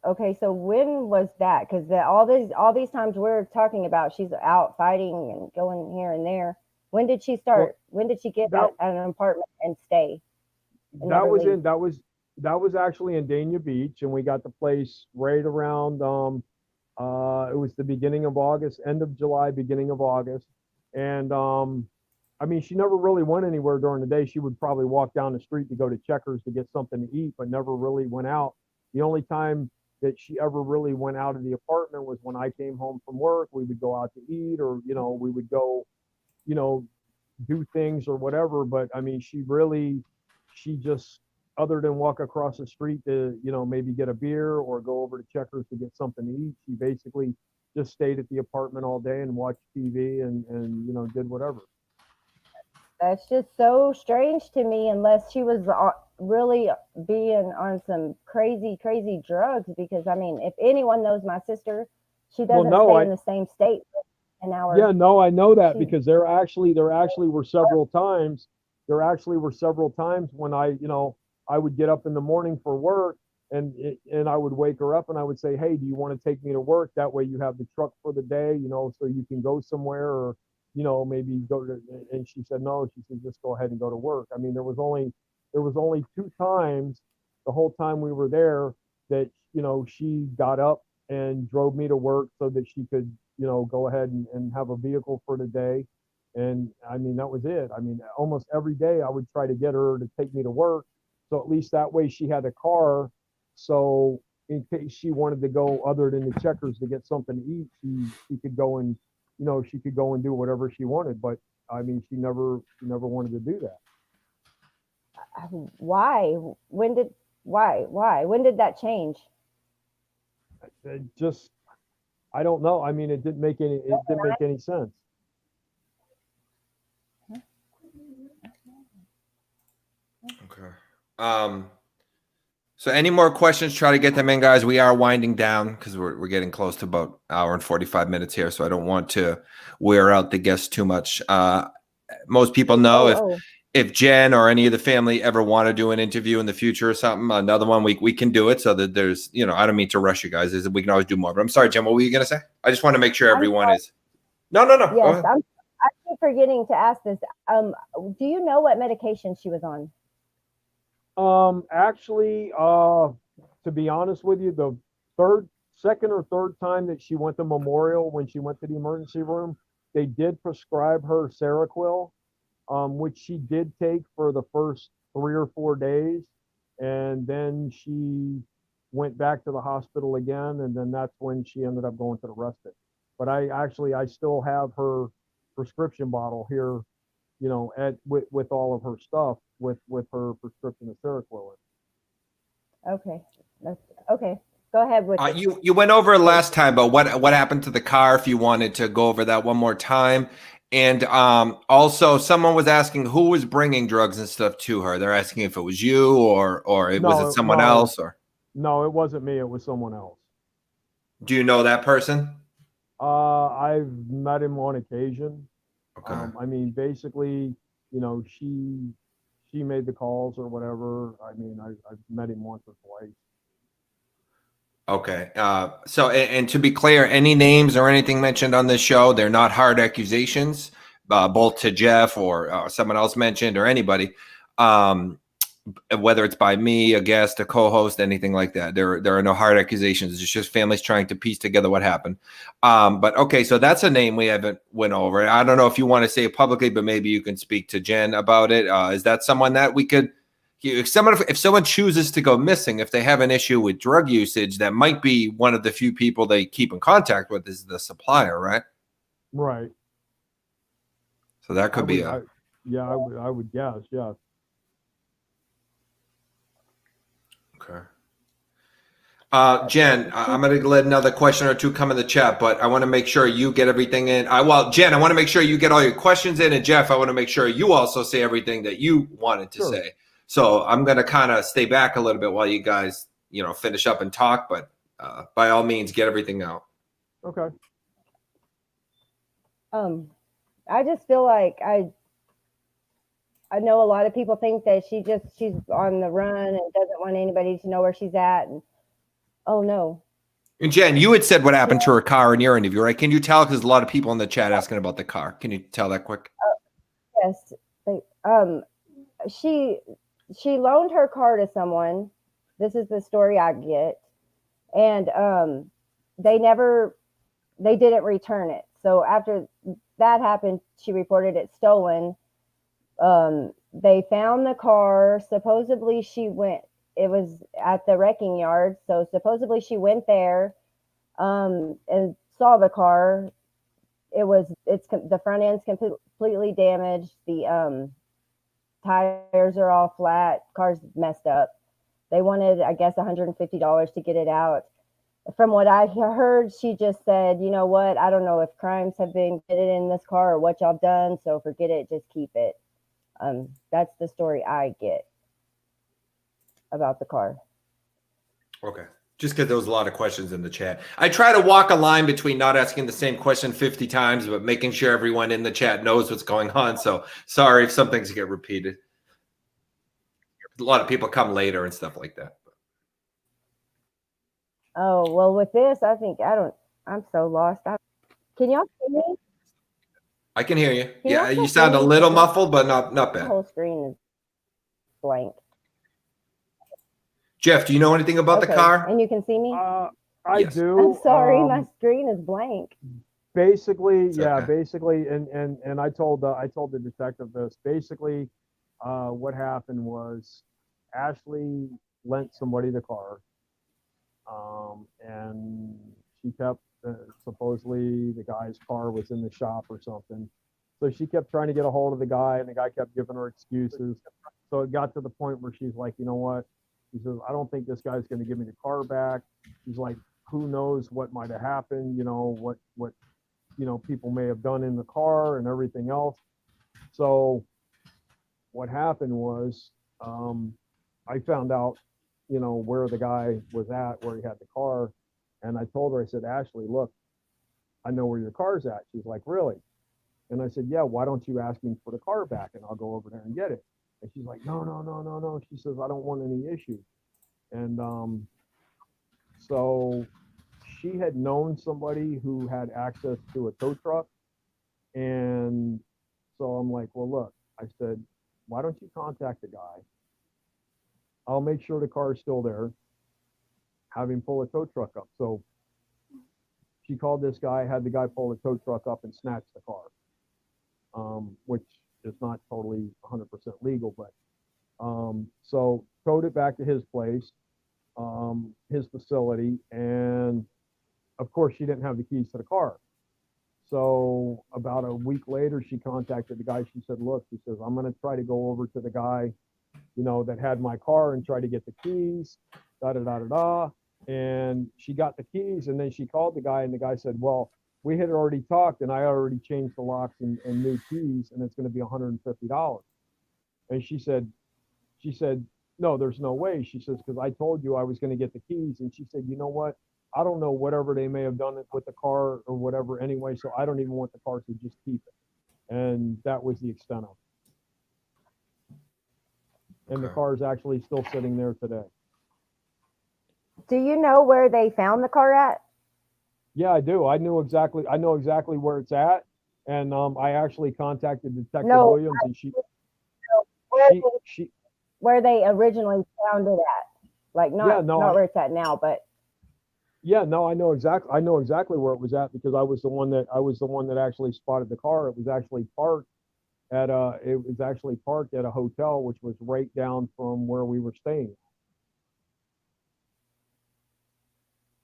Okay, so when was that? Because all these times we're talking about, she's out fighting and going here and there. When did she start? Well, when did she get at an apartment and stay? And that never was leave? that was actually in Dania Beach, and we got the place right around it was the beginning of August, end of July, beginning of August. And I mean, she never really went anywhere during the day. She would probably walk down the street to go to Checkers to get something to eat, but never really went out. The only time that she ever really went out of the apartment was when I came home from work. We would go out to eat, or we would go do things or whatever. But I mean, she just, other than walk across the street to maybe get a beer or go over to Checkers to get something to eat, she basically just stayed at the apartment all day and watched TV and did whatever. That's just so strange to me, unless she was really being on some crazy drugs. Because I mean, if anyone knows my sister, she doesn't stay in the same state an hour. Yeah, no, I know that, because there actually were several times when I would get up in the morning for work, and I would wake her up and I would say, hey, do you want to take me to work? That way you have the truck for the day, so you can go somewhere, or maybe go to, and she said no. She said, just go ahead and go to work. I mean, there was only 2 times the whole time we were there that she got up and drove me to work so that she could go ahead and have a vehicle for the day. And I mean, that was it. I mean, almost every day I would try to get her to take me to work, so at least that way she had a car, so in case she wanted to go other than the Checkers to get something to eat, she could go and she could go and do whatever she wanted. But I mean, she never wanted to do that. Why? When did that change? It just, I don't know. I mean, it didn't make any sense. Okay. So any more questions? Try to get them in, guys. We are winding down because we're getting close to about an hour and 45 minutes here, so I don't want to wear out the guests too much. Most people know if Jen or any of the family ever want to do an interview in the future or something, another one, we can do it, so that there's, I don't mean to rush you guys. We can always do more. But I'm sorry, Jen, what were you going to say? I just want to make sure everyone is. No. Yes, I keep forgetting to ask this. Do you know what medication she was on? Actually, to be honest with you, the second or third time that she went to Memorial, when she went to the emergency room, they did prescribe her Seroquel, which she did take for the first 3 or 4 days, and then she went back to the hospital again, and then that's when she ended up going to the respite. But I still have her prescription bottle here, with all of her stuff, with her prescription of Seroquel. Okay. That's okay. Go ahead with it. You went over it last time, but what happened to the car? If you wanted to go over that one more time, and also someone was asking who was bringing drugs and stuff to her. They're asking if it was you or was it someone else, or No, it wasn't me. It was someone else. do you know that person? I've met him on occasion. Okay. I mean, basically, she made the calls or whatever. I mean, I've met him once or twice. Okay. So, and to be clear, any names or anything mentioned on this show, they're not hard accusations, both to Jeff or someone else mentioned or anybody, whether it's by me, a guest, a co-host, anything like that. There are no hard accusations. It's just families trying to piece together what happened. But okay, so that's a name we haven't went over. I don't know if you want to say it publicly, but maybe you can speak to Jen about it. Is that someone that we could? If someone chooses to go missing, if they have an issue with drug usage, that might be one of the few people they keep in contact with is the supplier, right? Right. So that could be I would guess, yes. Okay. Jen, I'm going to let another question or two come in the chat, but I want to make sure you get everything in. Jen, I want to make sure you get all your questions in, and Jeff, I want to make sure you also say everything that you wanted to say. So I'm going to kind of stay back a little bit while you guys, finish up and talk, but by all means, get everything out. Okay. I just feel like I know a lot of people think that she's on the run and doesn't want anybody to know where she's at. And oh no. And Jen, you had said what happened to her car in your interview, right? Can you tell? Because a lot of people in the chat asking about the car. Can you tell that quick? Yes. She loaned her car to someone. This is the story I get. And they didn't return it. So after that happened, she reported it stolen. They found the car. Supposedly it was at the wrecking yard. So supposedly she went there and saw the car. The front end's completely damaged. The tires are all flat. Car's messed up. They wanted, I guess, $150 to get it out. From what I heard, she just said, you know what? I don't know if crimes have been committed in this car or what y'all done. So forget it. Just keep it. That's the story I get about the car. Okay. Just because there was a lot of questions in the chat. I try to walk a line between not asking the same question 50 times, but making sure everyone in the chat knows what's going on. So sorry if some things get repeated. A lot of people come later and stuff like that. Oh, well, with this, I'm so lost. Can y'all see me? I can hear you. Can Yeah, y'all you sound a see me? little muffled, but not The bad. whole screen is blank. Jeff, do you know anything about the car? And you can see me? I Yes. do. I'm sorry, my screen is blank. Basically, It's yeah, okay. basically, and I told the detective this. Basically, what happened was Ashley lent somebody the car, and she kept supposedly the guy's car was in the shop or something. So she kept trying to get a hold of the guy, and the guy kept giving her excuses. So it got to the point where she's like, you know what? She says, I don't think this guy's going to give me the car back. She's like, who knows what might have happened? What people may have done in the car and everything else. So what happened was, I found out, where the guy was at, where he had the car. And I told her, I said, Ashley, look, I know where your car's at. She's like, really? And I said, yeah, why don't you ask him for the car back and I'll go over there and get it. And she's like, no. She says, I don't want any issues. And so she had known somebody who had access to a tow truck. And so I'm like, well, look, I said, why don't you contact the guy I'll make sure the car is still there. Have him pull a tow truck up. So she called this guy, had the guy pull the tow truck up and snatch the car, which is not totally 100% legal, but so towed it back to his place, his facility, and of course she didn't have the keys to the car. So about a week later, she contacted the guy. She said, look, she says, I'm going to try to go over to the guy, you know, that had my car and try to get the keys, da da da da da. And she got the keys, and then she called the guy, and the guy said, well, we had already talked, and I already changed the locks and new keys, and it's going to be $150. And she said, no, there's no way. She says, because I told you I was going to get the keys. And she said, you know what? I don't know whatever they may have done with the car or whatever anyway, so I don't even want the car, to just keep it. And that was the extent of it. And the car is actually still sitting there today. Do you know where they found the car at? Yeah, I do. I know exactly where it's at. And I actually contacted Detective Williams, and where they originally found it at. Like not where it's at now, but yeah, no, I know exactly where it was at, because I was the one that actually spotted the car. It was actually parked at a hotel, which was right down from where we were staying.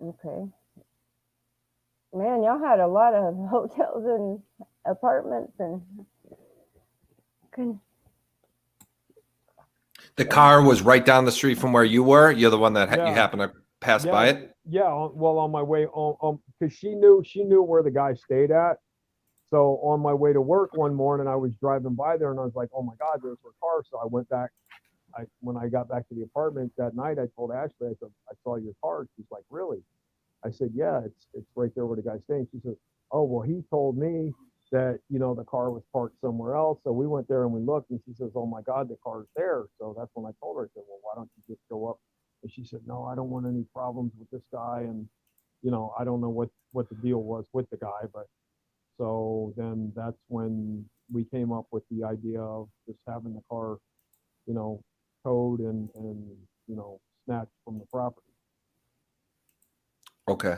Okay. Man, y'all had a lot of hotels and apartments and The car was right down the street from where you were. You're the one that you happened to pass by it. Yeah, well, on my way because she knew where the guy stayed at. So on my way to work one morning, I was driving by there, and I was like, oh my God, there's her car. So I went back. When I got back to the apartment that night, I told Ashley, I said, I saw your car. She's like, really? I said, yeah, it's right there where the guy's staying. She said, oh, well, he told me that, you know, the car was parked somewhere else. So we went there and we looked, and she says, oh my God, the car's there. So that's when I told her, I said, well, why don't you just go up? And she said, no, I don't want any problems with this guy. And, you know, I don't know what the deal was with the guy. But so then that's when we came up with the idea of just having the car, you know, towed and you know, snatched from the property. Okay.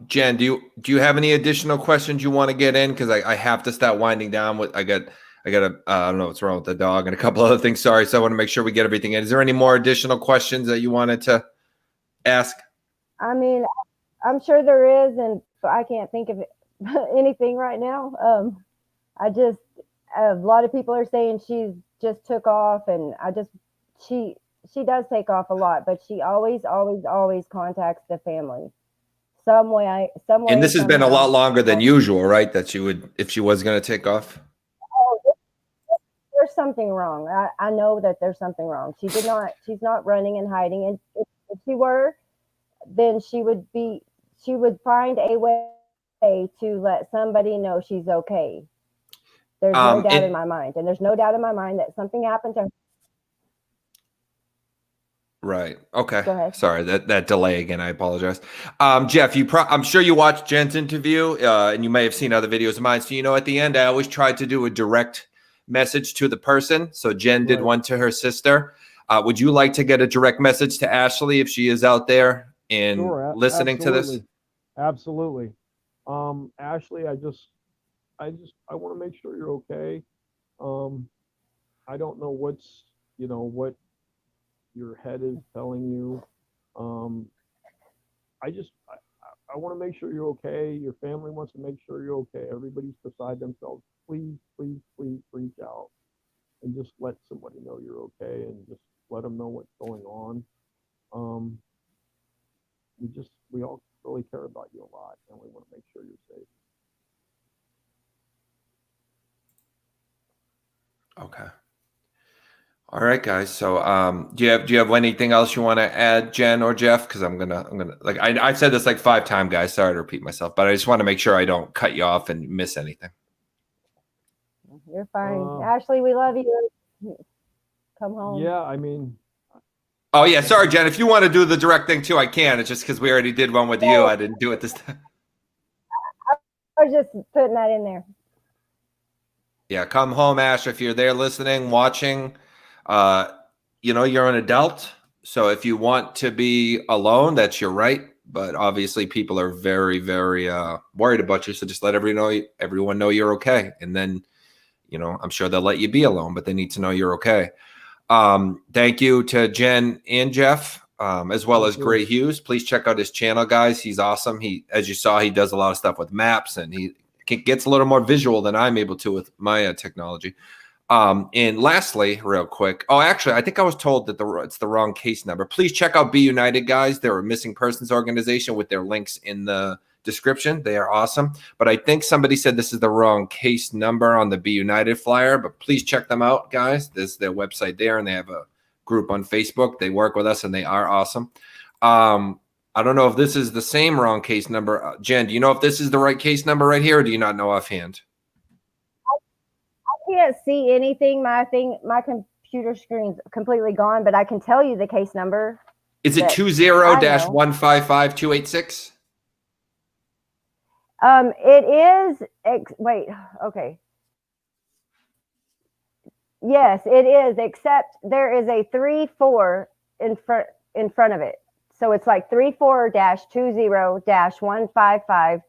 Jen, do you have any additional questions you want to get in? Because I have to start winding down. I got a I don't know what's wrong with the dog and a couple other things. Sorry. So I want to make sure we get everything in. Is there any more additional questions that you wanted to ask? I mean, I'm sure there is, and I can't think of anything right now. A lot of people are saying she just took off, and she does take off a lot, but she always contacts the family some way. And this has been a lot longer than usual, right? That she would, if she was going to take off. Oh, there's something wrong. I know that there's something wrong. She's not running and hiding. And if she were, then she would find a way to let somebody know she's okay. There's no doubt in my mind. And there's no doubt in my mind that something happened to her. Right. Okay. Go ahead. Sorry, that delay again. I apologize. Jeff, I'm sure you watched Jen's interview, and you may have seen other videos of mine. So, you know, at the end, I always try to do a direct message to the person. So Jen did one to her sister. Would you like to get a direct message to Ashley if she is out there and listening to this? Absolutely. Ashley, I want to make sure you're okay. I don't know what your head is telling you. I want to make sure you're okay. Your family wants to make sure you're okay. Everybody's beside themselves. Please reach out and just let somebody know you're okay, and just let them know what's going on. We all really care about you a lot, and we want to make sure you're safe. Okay. All right, guys. So, do you have anything else you want to add, Jen or Jeff? Because I'm gonna like I've said this like 5 times, guys. Sorry to repeat myself, but I just want to make sure I don't cut you off and miss anything. You're fine, Ashley. We love you. Come home. Yeah, I mean. Oh yeah, sorry, Jen. If you want to do the direct thing too, I can. It's just because we already did one with you. I didn't do it this time. I was just putting that in there. Yeah, come home, Ash. If you're there listening, watching, you know, you're an adult. So if you want to be alone, that's your right. But obviously, people are very, very worried about you. So just let everyone know you're okay. And then, I'm sure they'll let you be alone, but they need to know you're okay. Thank you to Jen and Jeff, as well as Gray Hughes. Please check out his channel, guys. He's awesome. As you saw, he does a lot of stuff with maps, and he gets a little more visual than I'm able to with my technology. And lastly, real quick. Oh, actually, I think I was told that it's the wrong case number. Please check out Be United, guys. They're a missing persons organization with their links in the description. They are awesome. But I think somebody said this is the wrong case number on the Be United flyer. But please check them out, guys. There's their website there, and they have a group on Facebook. They work with us, and they are awesome. I don't know if this is the same wrong case number. Jen, do you know if this is the right case number right here, or do you not know offhand? I can't see anything. My computer screen's completely gone, but I can tell you the case number. Is it 20-155-286? It is. Wait. Okay. Yes, it is. Except there is a 34 in front of it, so it's like 34-20-155-286.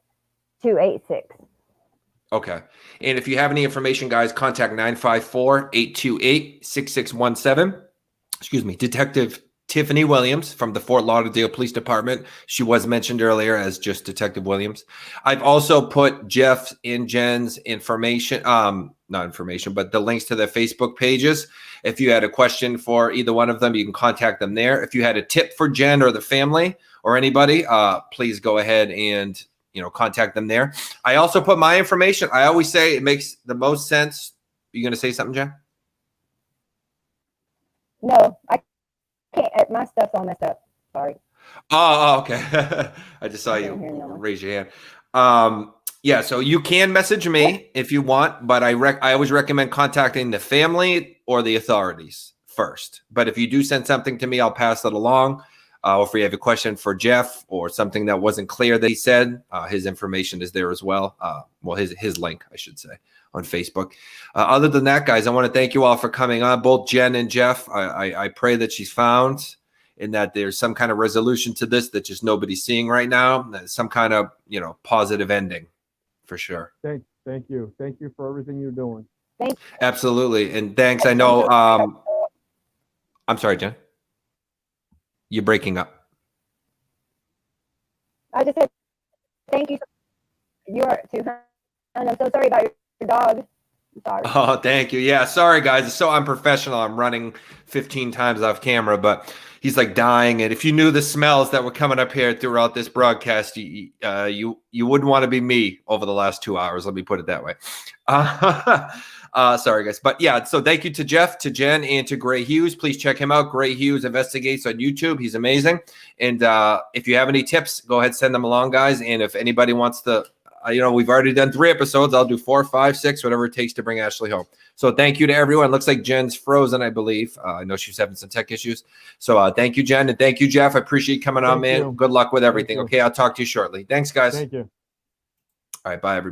Okay. And if you have any information, guys, contact 954-828-6617. Excuse me, Detective Tiffany Williams from the Fort Lauderdale Police Department. She was mentioned earlier as just Detective Williams. I've also put Jeff and Jen's information, not information, but the links to their Facebook pages. If you had a question for either one of them, you can contact them there. If you had a tip for Jen or the family or anybody, please go ahead and contact them there. I also put my information. I always say it makes the most sense. You going to say something, Jen? No, I can't. My stuff's all messed up. Sorry. Oh, okay. I just saw you raise your hand. Yeah, so you can message me if you want, but I always recommend contacting the family or the authorities first. But if you do send something to me, I'll pass it along. Or if you have a question for Jeff or something that wasn't clear that he said, his information is there as well. Well, his link, I should say, on Facebook. Other than that, guys, I want to thank you all for coming on, both Jen and Jeff. I pray that she's found and that there's some kind of resolution to this that just nobody's seeing right now. Some kind of, positive ending for sure. Thank you. Thank you for everything you're doing. Absolutely. And thanks. I know. I'm sorry, Jen. You're breaking up. I just said thank you. You are too, and I'm so sorry about your dog. I'm sorry. Oh, thank you. Yeah, sorry guys. It's so unprofessional. I'm running 15 times off camera, but he's like dying. And if you knew the smells that were coming up here throughout this broadcast, you wouldn't want to be me over the last 2 hours. Let me put it that way. Sorry, guys. But yeah, so thank you to Jeff, to Jen, and to Gray Hughes. Please check him out. Gray Hughes Investigates on YouTube. He's amazing. And if you have any tips, go ahead, send them along, guys. And if anybody wants to, we've already done 3 episodes. I'll do 4, 5, 6, whatever it takes to bring Ashley home. So thank you to everyone. Looks like Jen's frozen, I believe. I know she's having some tech issues. So thank you, Jen. And thank you, Jeff. I appreciate you coming on, man. Good luck with everything. Okay, I'll talk to you shortly. Thanks, guys. Thank you. All right, bye, everybody.